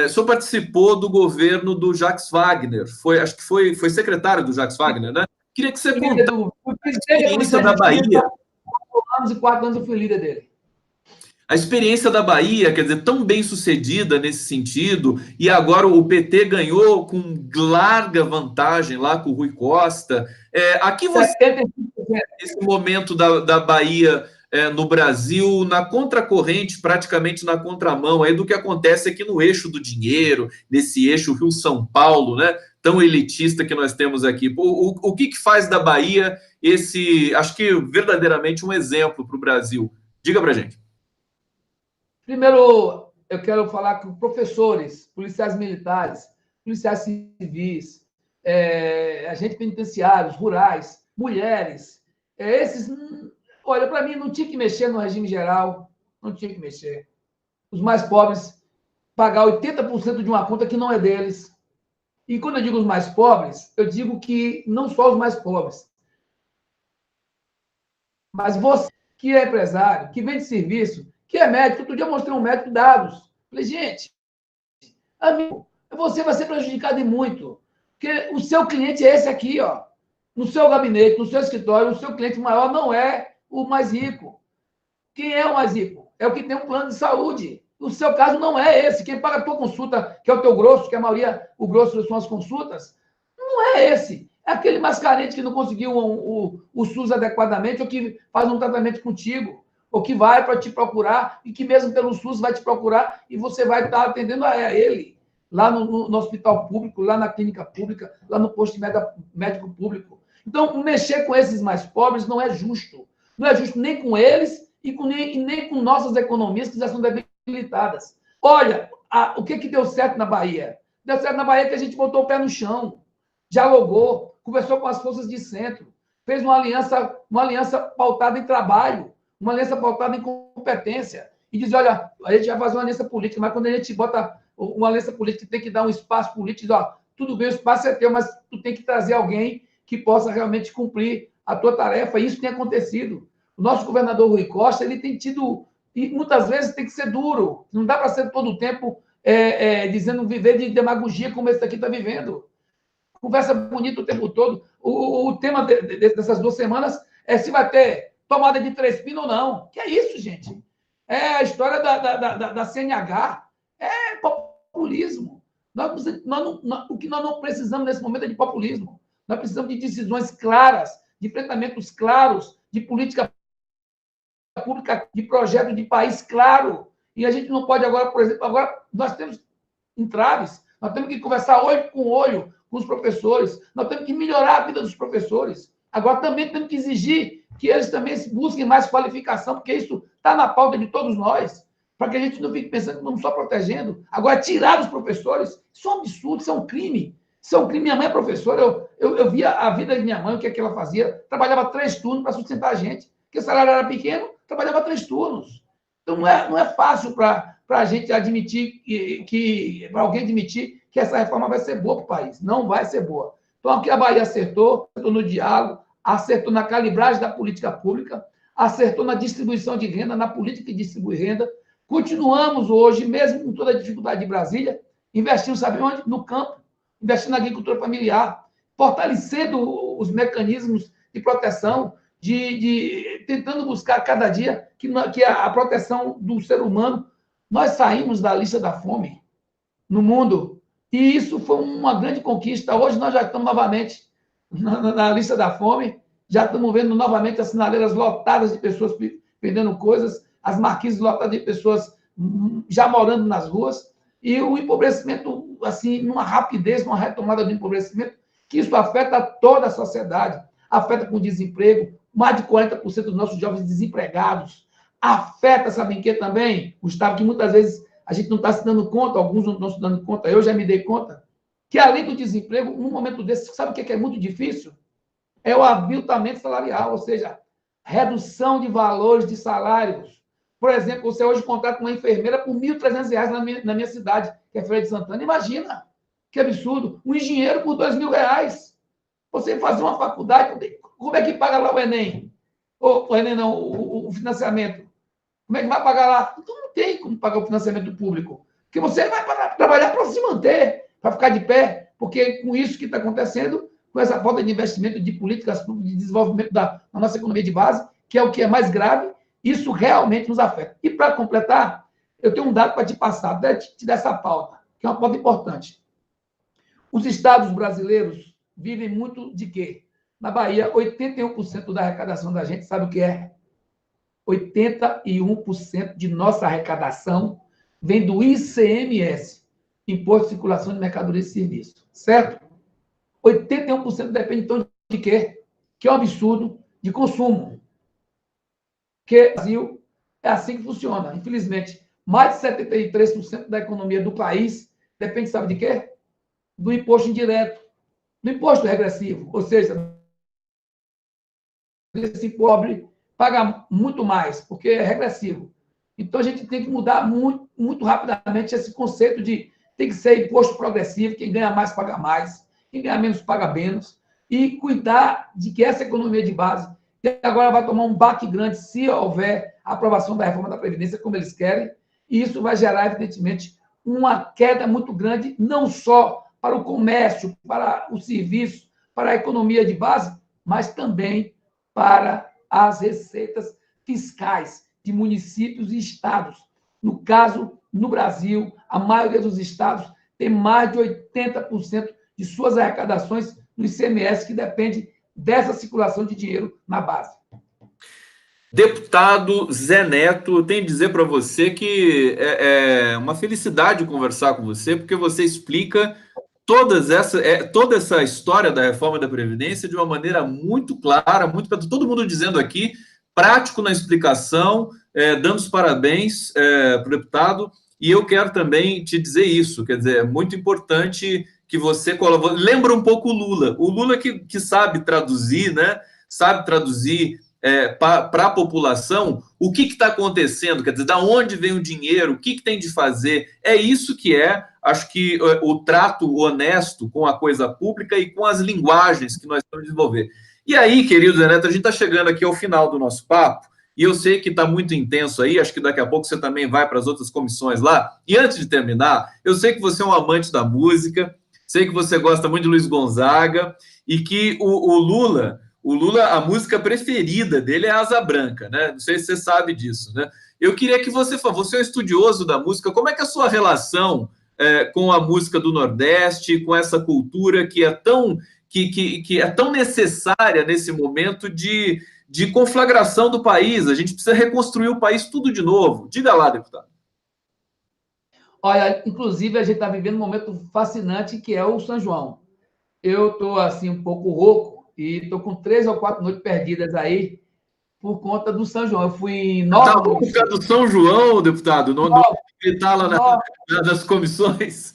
o senhor participou do governo do Jacques Wagner, acho que foi secretário do Jacques Wagner, né? Queria que você contasse a experiência da Bahia. 4 anos eu fui líder dele. A experiência da Bahia, quer dizer, tão bem sucedida nesse sentido, e agora o PT ganhou com larga vantagem lá com o Rui Costa. Aqui você, nesse momento da Bahia no Brasil, na contracorrente, praticamente na contramão, aí do que acontece aqui no eixo do dinheiro, nesse eixo Rio-São Paulo, né, tão elitista que nós temos aqui. O que faz da Bahia acho que verdadeiramente um exemplo para o Brasil? Diga para a gente. Primeiro, eu quero falar com professores, policiais militares, policiais civis, agentes penitenciários, rurais, mulheres. Olha, para mim, não tinha que mexer no regime geral, não tinha que mexer. Os mais pobres pagar 80% de uma conta que não é deles. E quando eu digo os mais pobres, eu digo que não só os mais pobres, mas você que é empresário, que vende serviço, que é médico. Outro dia eu mostrei um médico dados. Falei, gente, amigo, você vai ser prejudicado em muito. Porque o seu cliente é esse aqui, ó. No seu gabinete, no seu escritório, o seu cliente maior não é o mais rico. Quem é o mais rico? É o que tem um plano de saúde. No seu caso, não é esse. Quem paga a tua consulta, que é o teu grosso, que a maioria, o grosso são as consultas, não é esse. É aquele mais carente que não conseguiu o SUS adequadamente ou que faz um tratamento contigo, ou que vai para te procurar, e que mesmo pelo SUS vai te procurar, e você vai estar atendendo a ele, lá no hospital público, lá na clínica pública, lá no posto médico público. Então, mexer com esses mais pobres não é justo. Não é justo nem com eles e nem com nossas economias que já são debilitadas. Olha, o que deu certo na Bahia? Deu certo na Bahia que a gente botou o pé no chão, dialogou, conversou com as forças de centro, fez uma aliança pautada em trabalho, uma aliança pautada em competência, e diz, olha, a gente vai fazer uma aliança política, mas quando a gente bota uma aliança política, tem que dar um espaço político, diz, ó, tudo bem, o espaço é teu, mas tu tem que trazer alguém que possa realmente cumprir a tua tarefa, e isso tem acontecido. O nosso governador Rui Costa, ele tem tido, e muitas vezes tem que ser duro, não dá para ser todo o tempo dizendo viver de demagogia como esse daqui está vivendo. Conversa bonita o tempo todo. O tema dessas 2 semanas é se vai ter tomada de 3 pinos ou não. Que é isso, gente? É a história da CNH. É populismo. O que nós não precisamos nesse momento é de populismo. Nós precisamos de decisões claras, de enfrentamentos claros, de política pública, de projeto de país claro. E a gente não pode agora, por exemplo, agora nós temos entraves, nós temos que conversar olho com olho com os professores, nós temos que melhorar a vida dos professores. Agora também temos que exigir que eles também busquem mais qualificação, porque isso está na pauta de todos nós, para que a gente não fique pensando que estamos só protegendo. Agora, tirar os professores, isso é um absurdo, isso é um crime. Isso é um crime. Minha mãe é professora, eu via a vida de minha mãe, o que é que ela fazia, trabalhava 3 turnos para sustentar a gente, porque o salário era pequeno, trabalhava 3 turnos. Então, não é fácil para a gente admitir para alguém admitir que essa reforma vai ser boa para o país. Não vai ser boa. Então, aqui a Bahia acertou no diálogo, acertou na calibragem da política pública, acertou na distribuição de renda, na política que distribui renda. Continuamos hoje, mesmo com toda a dificuldade de Brasília, investindo, sabe onde? No campo, investindo na agricultura familiar, fortalecendo os mecanismos de proteção, tentando buscar cada dia que a proteção do ser humano. Nós saímos da lista da fome no mundo, e isso foi uma grande conquista. Hoje nós já estamos novamente na lista da fome, já estamos vendo novamente as sinaleiras lotadas de pessoas vendendo coisas, as marquises lotadas de pessoas já morando nas ruas, e o empobrecimento, assim, numa rapidez, numa retomada do empobrecimento, que isso afeta toda a sociedade, afeta com o desemprego, mais de 40% dos nossos jovens desempregados, afeta, sabe em que também, Gustavo, que muitas vezes a gente não está se dando conta, alguns não estão se dando conta, eu já me dei conta, que além do desemprego, num momento desse, sabe o que é muito difícil? É o aviltamento salarial, ou seja, redução de valores de salários. Por exemplo, você hoje contrata uma enfermeira por R$ 1.300 na minha cidade, que é Feira de Santana. Imagina, que absurdo. Um engenheiro por R$ 2.000. Você fazer uma faculdade, como é que paga lá o Enem? O Enem não, o financiamento. Como é que vai pagar lá? Então não tem como pagar o financiamento público. Porque você vai trabalhar para se manter, para ficar de pé. Porque com isso que está acontecendo, com essa falta de investimento de políticas públicas, de desenvolvimento da nossa economia de base, que é o que é mais grave, isso realmente nos afeta. E para completar, eu tenho um dado para te passar, até te dar essa pauta, que é uma pauta importante. Os estados brasileiros vivem muito de quê? Na Bahia, 81% da arrecadação da gente, sabe o que é? 81% de nossa arrecadação vem do ICMS, Imposto de Circulação de Mercadorias e Serviços, certo? 81% depende, então, de quê? Que é um absurdo, de consumo. Que o Brasil é assim que funciona. Infelizmente, mais de 73% da economia do país depende, sabe de quê? Do imposto indireto, do imposto regressivo. Ou seja, esse pobre paga muito mais, porque é regressivo. Então, a gente tem que mudar muito, muito rapidamente esse conceito de tem que ser imposto progressivo, quem ganha mais paga mais, quem ganha menos paga menos, e cuidar de que essa economia de base que agora vai tomar um baque grande se houver aprovação da reforma da Previdência, como eles querem, e isso vai gerar, evidentemente, uma queda muito grande, não só para o comércio, para o serviço, para a economia de base, mas também para as receitas fiscais de municípios e estados. No caso, no Brasil, a maioria dos estados tem mais de 80% de suas arrecadações no ICMS, que depende dessa circulação de dinheiro na base. Deputado Zé Neto, tenho que dizer para você que é uma felicidade conversar com você, porque você explica toda essa história da reforma da Previdência de uma maneira muito clara, todo mundo dizendo aqui, prático na explicação, dando os parabéns para o deputado, e eu quero também te dizer isso, quer dizer, é muito importante que você colabore. Lembra um pouco o Lula que sabe traduzir, né? Sabe traduzir para a população o que está acontecendo, quer dizer, da onde vem o dinheiro, o que tem de fazer. É isso que acho que o trato honesto com a coisa pública e com as linguagens que nós vamos desenvolver. E aí, querido Zé Neto, a gente está chegando aqui ao final do nosso papo, e eu sei que está muito intenso aí, acho que daqui a pouco você também vai para as outras comissões lá. E antes de terminar, eu sei que você é um amante da música, sei que você gosta muito de Luiz Gonzaga, e que o Lula, a música preferida dele é Asa Branca, né? Não sei se você sabe disso, né? Eu queria que você é um estudioso da música, como é que é a sua relação com a música do Nordeste, com essa cultura que é tão, que é tão necessária nesse momento de conflagração do país? A gente precisa reconstruir o país tudo de novo. Diga lá, deputado. Olha, inclusive, a gente está vivendo um momento fascinante, que é o São João. Eu estou, assim, um pouco rouco e estou com 3 ou 4 noites perdidas aí por conta do São João. Eu fui em 9 municípios. Tá do São João, deputado? Não está lá nas comissões?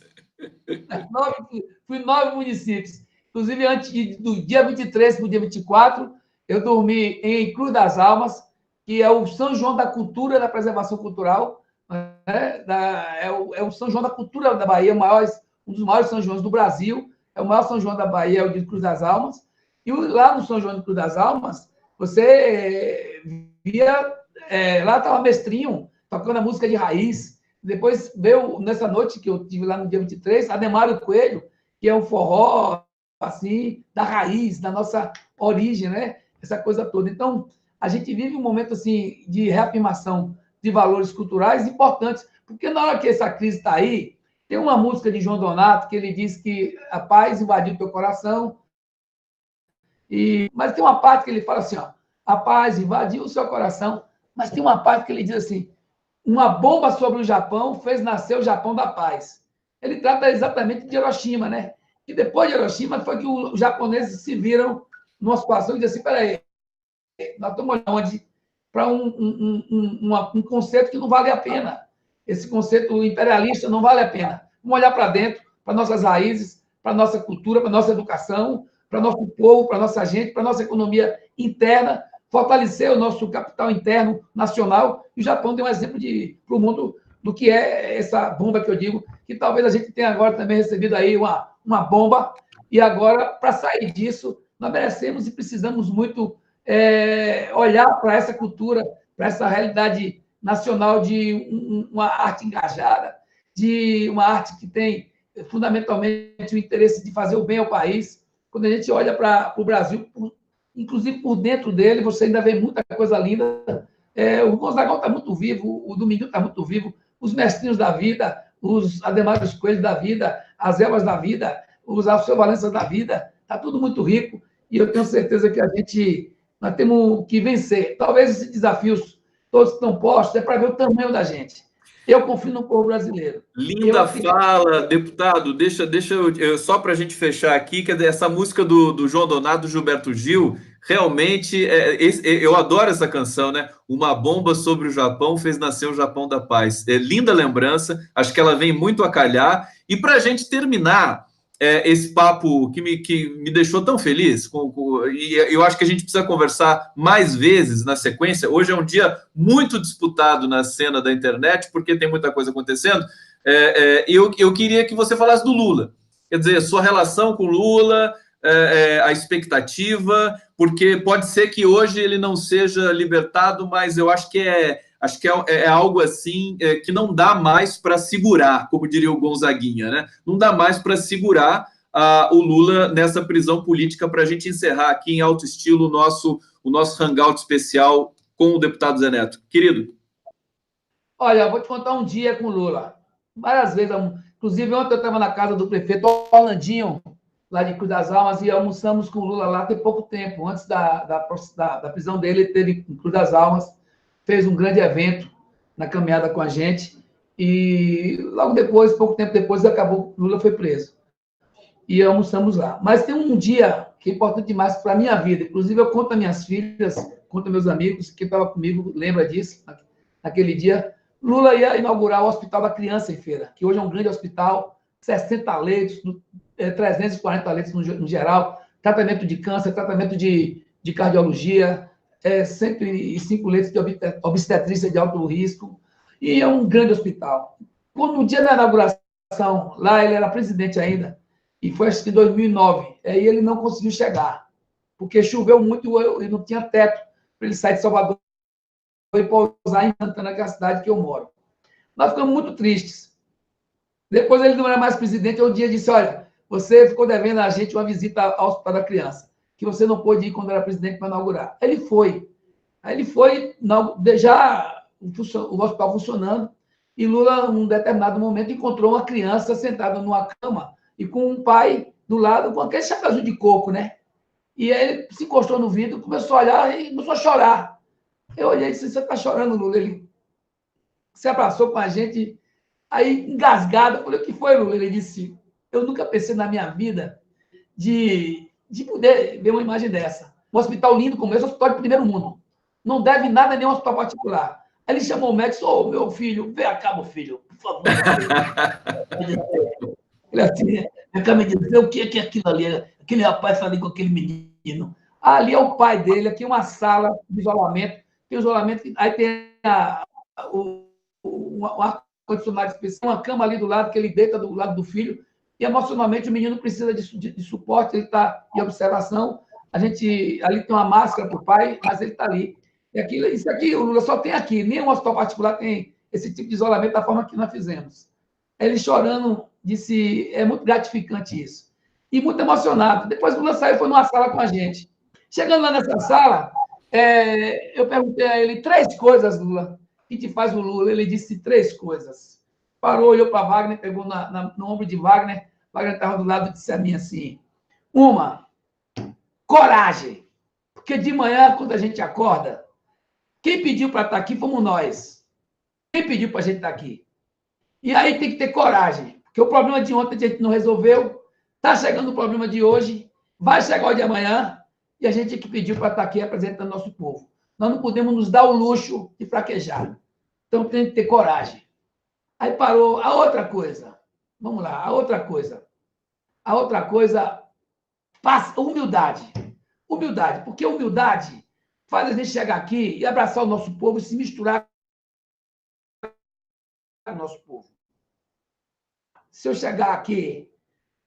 Fui em 9 municípios. Inclusive, antes do dia 23 para o dia 24, eu dormi em Cruz das Almas, que é o São João da Cultura, da Preservação Cultural, né? É o São João da Cultura da Bahia, um dos maiores São Joões do Brasil. É o maior São João da Bahia, é o de Cruz das Almas. E lá no São João de Cruz das Almas, você via... lá estava Mestrinho, tocando a música de raiz. Depois veio, nessa noite que eu tive lá no dia 23, Ademário Coelho, que é um forró, assim, da raiz, da nossa origem, né? Essa coisa toda. Então, a gente vive um momento, assim, de reafirmação de valores culturais importantes, porque na hora que essa crise está aí, tem uma música de João Donato que ele diz que a paz invadiu o teu coração, mas tem uma parte que ele fala assim, ó, a paz invadiu o seu coração, mas tem uma parte que ele diz assim, uma bomba sobre o Japão fez nascer o Japão da paz. Ele trata exatamente de Hiroshima, né? E depois de Hiroshima foi que os japoneses se viram numa situação de dizer assim, peraí, nós estamos onde para um conceito que não vale a pena. Esse conceito imperialista não vale a pena. Vamos olhar para dentro, para nossas raízes, para nossa cultura, para nossa educação, para nosso povo, para nossa gente, para nossa economia interna, fortalecer o nosso capital interno nacional. E o Japão deu um exemplo para o mundo do que é essa bomba que eu digo, que talvez a gente tenha agora também recebido aí uma bomba, e agora, para sair disso, nós merecemos e precisamos muito olhar para essa cultura, para essa realidade nacional de uma arte engajada, de uma arte que tem fundamentalmente o interesse de fazer o bem ao país. Quando a gente olha para o Brasil, inclusive por dentro dele, você ainda vê muita coisa linda. O Gonzagão está muito vivo, o Dominguinho está muito vivo, os Mestrinhos da Vida, os Ademários Coelhos da vida, as Elvas da vida, os Alceu Valenças da vida, está tudo muito rico, e eu tenho certeza que nós temos que vencer. Talvez esses desafios todos que estão postos é para ver o tamanho da gente. Eu confio no povo brasileiro. Linda fala, deputado. Deixa eu só para a gente fechar aqui, quer dizer, essa música do João Donato, do Gilberto Gil, realmente, eu adoro essa canção, né? Uma bomba sobre o Japão fez nascer o Japão da paz. É linda lembrança, acho que ela vem muito a calhar. E para a gente terminar esse papo que me deixou tão feliz, e eu acho que a gente precisa conversar mais vezes na sequência. Hoje é um dia muito disputado na cena da internet, porque tem muita coisa acontecendo. Eu queria que você falasse do Lula, quer dizer, sua relação com o Lula, a expectativa, porque pode ser que hoje ele não seja libertado, mas eu acho que é algo assim que não dá mais para segurar, como diria o Gonzaguinha, né? Não dá mais para segurar o Lula nessa prisão política, para a gente encerrar aqui em alto estilo o nosso hangout especial com o deputado Zé Neto. Querido. Olha, eu vou te contar um dia com o Lula. Várias vezes, inclusive ontem eu estava na casa do prefeito Orlandinho, lá de Cruz das Almas, e almoçamos com o Lula lá tem pouco tempo. Antes da prisão dele, ele teve em Cruz das Almas, fez um grande evento na caminhada com a gente, e logo depois, pouco tempo depois, acabou, Lula foi preso. E almoçamos lá. Mas tem um dia que é importante demais para a minha vida, inclusive eu conto a minhas filhas, conto a meus amigos, quem estava comigo lembra disso, naquele dia, Lula ia inaugurar o Hospital da Criança em Feira, que hoje é um grande hospital, 60 leitos, 340 leitos no geral, tratamento de câncer, tratamento de cardiologia, 105 leitos de obstetrícia de alto risco, e é um grande hospital. Quando, no dia da inauguração, lá ele era presidente ainda, e foi acho que em 2009, aí ele não conseguiu chegar, porque choveu muito e não tinha teto para ele sair de Salvador e pousar em Santana, que é a cidade que eu moro. Nós ficamos muito tristes. Depois ele não era mais presidente, um dia disse, olha, você ficou devendo a gente uma visita ao Hospital da Criança, que você não pôde ir quando era presidente para inaugurar. Ele foi. Aí ele foi, já o hospital funcionando, e Lula, num determinado momento, encontrou uma criança sentada numa cama e com um pai do lado, com aquele chapéuzinho de coco, né? E aí ele se encostou no vidro, começou a olhar e começou a chorar. Eu olhei e disse, você está chorando, Lula? Ele se abraçou com a gente, aí engasgado. Eu falei, o que foi, Lula? Ele disse, eu nunca pensei na minha vida de poder ver uma imagem dessa. Um hospital lindo como esse, um hospital de primeiro mundo. Não deve nada a nenhum hospital particular. Aí ele chamou o médico, ô, meu filho, vem cá, meu filho, por favor. Ele assim, vem cá me dizer o que é aquilo ali. Aquele rapaz falando com aquele menino. Ali é o pai dele, aqui é uma sala de isolamento. Tem isolamento, aí tem um ar-condicionado especial, uma cama ali do lado, que ele deita do lado do filho, e emocionalmente o menino precisa de suporte, ele está em observação. A gente ali tem uma máscara para o pai, mas ele está ali. E aquilo, isso aqui, o Lula só tem aqui, nenhum hospital particular tem esse tipo de isolamento da forma que nós fizemos. Ele chorando, disse, é muito gratificante isso. E muito emocionado. Depois o Lula saiu e foi numa sala com a gente. Chegando lá nessa sala, eu perguntei a ele 3 coisas, Lula, que te faz o Lula. Ele disse 3 coisas. Parou, olhou para Wagner, pegou no ombro de Wagner. Wagner estava do lado e disse a mim assim, uma, coragem. Porque de manhã, quando a gente acorda, quem pediu para estar aqui fomos nós. Quem pediu para a gente estar aqui? E aí tem que ter coragem, porque o problema de ontem a gente não resolveu, está chegando o problema de hoje, vai chegar o de amanhã, e a gente que pediu para estar aqui representando nosso povo. Nós não podemos nos dar o luxo de fraquejar. Então tem que ter coragem. Aí parou. A outra coisa, vamos lá, a outra coisa, humildade. Humildade, porque humildade faz a gente chegar aqui e abraçar o nosso povo e se misturar com o nosso povo. Se eu chegar aqui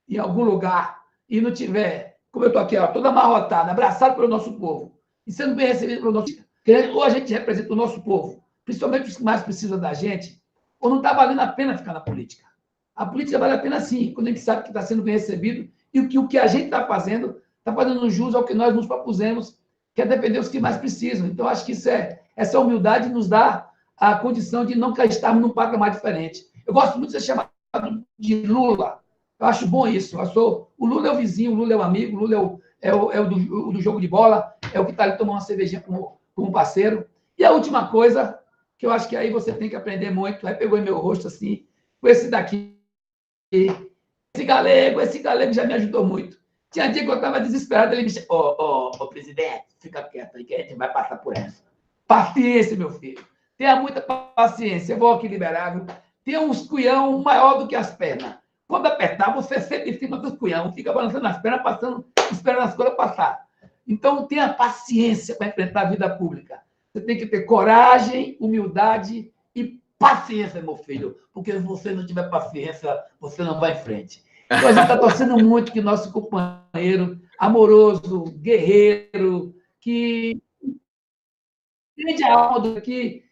em algum lugar e não tiver, como eu estou aqui, toda amarrotada, abraçado pelo nosso povo, e sendo bem recebido pelo nosso povo, ou a gente representa o nosso povo, principalmente os que mais precisam da gente, ou não está valendo a pena ficar na política. A política vale a pena sim, quando a gente sabe que está sendo bem recebido e o que a gente está fazendo jus ao que nós nos propusemos, que é defender os que mais precisam. Então, acho que essa humildade nos dá a condição de não estarmos num patamar diferente. Eu gosto muito de ser chamado de Lula. Eu acho bom isso. O Lula é o vizinho, o Lula é o amigo, o Lula é o do jogo de bola, é o que está ali tomando uma cervejinha como parceiro. E a última coisa, que eu acho que aí você tem que aprender muito, aí pegou em meu rosto assim, com esse daqui, esse galego já me ajudou muito. Tinha dia que eu estava desesperado, ele me disse, ô, presidente, fica quieto aí que a gente vai passar por essa. Paciência, meu filho. Tenha muita paciência. Eu vou aqui liberar, viu? Tem uns cunhão maior do que as pernas. Quando apertar, você senta em cima dos cunhão, fica balançando as pernas, esperando as coisas passar. Então, tenha paciência para enfrentar a vida pública. Você tem que ter coragem, humildade e paciência, meu filho. Porque se você não tiver paciência, você não vai em frente. Então, a gente está torcendo muito que nosso companheiro amoroso, guerreiro, que entende a alma que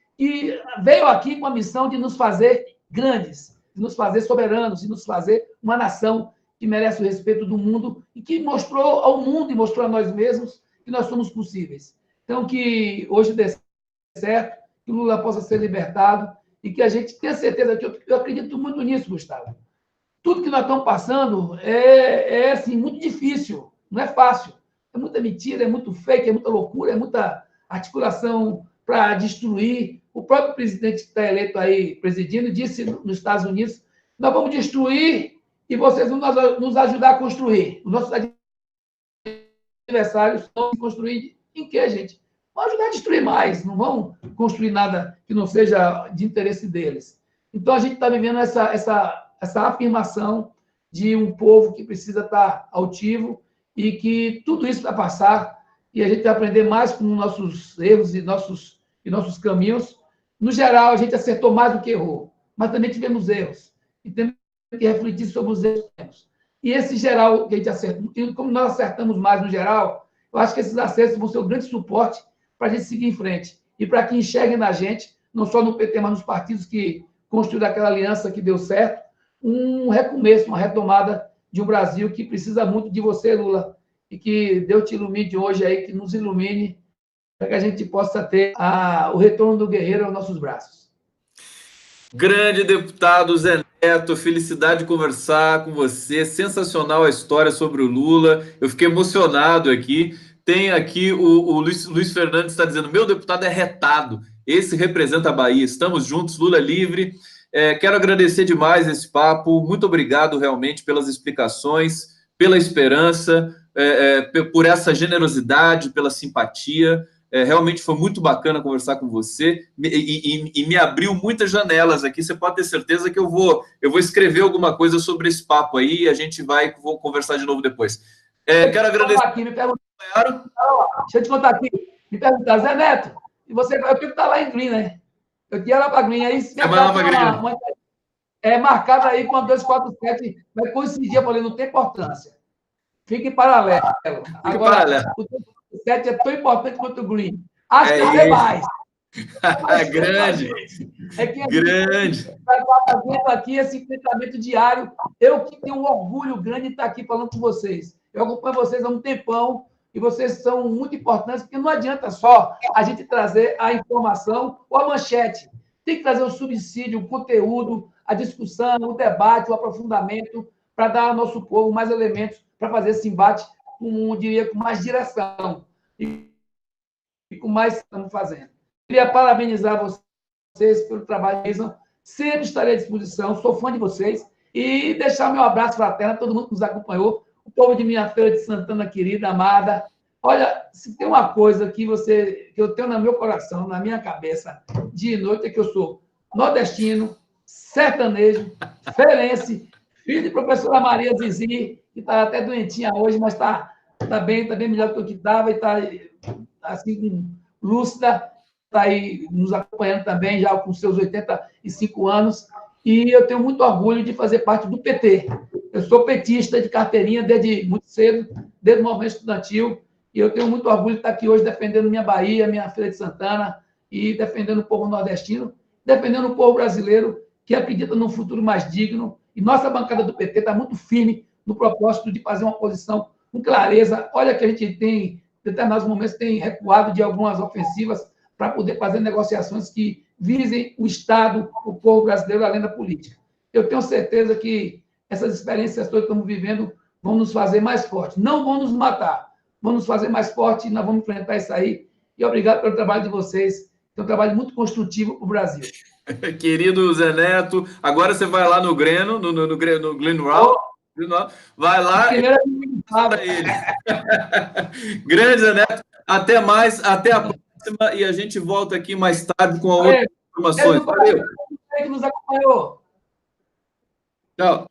veio aqui com a missão de nos fazer grandes, de nos fazer soberanos, de nos fazer uma nação que merece o respeito do mundo e que mostrou ao mundo e mostrou a nós mesmos que nós somos possíveis. Então, que hoje dê certo, que o Lula possa ser libertado e que a gente tenha certeza, que eu acredito muito nisso, Gustavo. Tudo que nós estamos passando é assim, muito difícil, não é fácil. É muita mentira, é muito fake, é muita loucura, é muita articulação para destruir. O próprio presidente que está eleito aí, presidindo, disse nos Estados Unidos, nós vamos destruir e vocês vão nos ajudar a construir. Os nossos adversários vão construir em quê, gente? vão ajudar a destruir mais, não vão construir nada que não seja de interesse deles. Então, a gente está vivendo essa afirmação de um povo que precisa estar altivo e que tudo isso vai passar e a gente vai aprender mais com nossos erros e nossos caminhos. No geral, a gente acertou mais do que errou, mas também tivemos erros e temos que refletir sobre os erros. E esse geral que a gente acertou, como nós acertamos mais no geral, eu acho que esses acertos vão ser um grande suporte para a gente seguir em frente e para que enxerguem na gente, não só no PT, mas nos partidos que construíram aquela aliança que deu certo, um recomeço, uma retomada de um Brasil que precisa muito de você, Lula, e que Deus te ilumine hoje aí, que nos ilumine, para que a gente possa ter o retorno do guerreiro aos nossos braços. Grande deputado Zé Neto, felicidade de conversar com você, sensacional a história sobre o Lula, eu fiquei emocionado aqui. Tem aqui o Luiz Fernandes está dizendo, meu deputado é retado, esse representa a Bahia, estamos juntos, Lula livre. Quero agradecer demais esse papo, muito obrigado realmente pelas explicações, pela esperança, por essa generosidade, pela simpatia. Realmente foi muito bacana conversar com você e me abriu muitas janelas aqui. Você pode ter certeza que eu vou escrever alguma coisa sobre esse papo aí e a gente vou conversar de novo depois. Quero agradecer. Aqui, deixa eu te contar aqui. Me perguntar, Zé Neto, e você, eu tenho que estar lá em Green, né? Eu tinha lá para Green, aí se marcada aí com a 247, vai coincidir, eu falei, não tem importância. Fique em paralelo. Agora, o 247 é tão importante quanto o Green. Acho que até mais. Grande. Grande. Vai estar fazendo aqui esse enfrentamento diário. Eu que tenho um orgulho grande de estar aqui falando com vocês. Eu acompanho vocês há um tempão e vocês são muito importantes, porque não adianta só a gente trazer a informação ou a manchete. Tem que trazer o subsídio, o conteúdo, a discussão, o debate, o aprofundamento, para dar ao nosso povo mais elementos para fazer esse embate com mais direção e com mais estamos fazendo. Queria parabenizar vocês pelo trabalho que fazem. Sempre estarei à disposição, sou fã de vocês. E deixar meu abraço fraterno a todo mundo que nos acompanhou, o povo de minha Feira de Santana querida, amada. Olha, se tem uma coisa que eu tenho no meu coração, na minha cabeça, dia e noite, é que eu sou nordestino, sertanejo, feirense, filho de professora Maria Zizi, que está até doentinha hoje, mas está bem melhor do que eu que estava, e está assim, lúcida, está aí nos acompanhando também, já com seus 85 anos, e eu tenho muito orgulho de fazer parte do PT. Eu sou petista de carteirinha desde muito cedo, desde o movimento estudantil, e eu tenho muito orgulho de estar aqui hoje defendendo minha Bahia, minha Feira de Santana, e defendendo o povo nordestino, defendendo o povo brasileiro, que acredita num futuro mais digno, e nossa bancada do PT está muito firme no propósito de fazer uma posição com clareza. Olha que a gente tem, em determinados momentos, tem recuado de algumas ofensivas para poder fazer negociações que visem o Estado, o povo brasileiro, além da política. Eu tenho certeza que essas experiências todas que estamos vivendo vão nos fazer mais fortes. Não vão nos matar, vão nos fazer mais fortes e nós vamos enfrentar isso aí. E obrigado pelo trabalho de vocês. É um trabalho muito construtivo para o Brasil. Querido Zé Neto, agora você vai lá no Greno, no Glen Round, vai lá e para ele. Grande Zé Neto, até mais, até a próxima, e a gente volta aqui mais tarde com outras informações. Valeu. Que nos acompanhou. Tchau.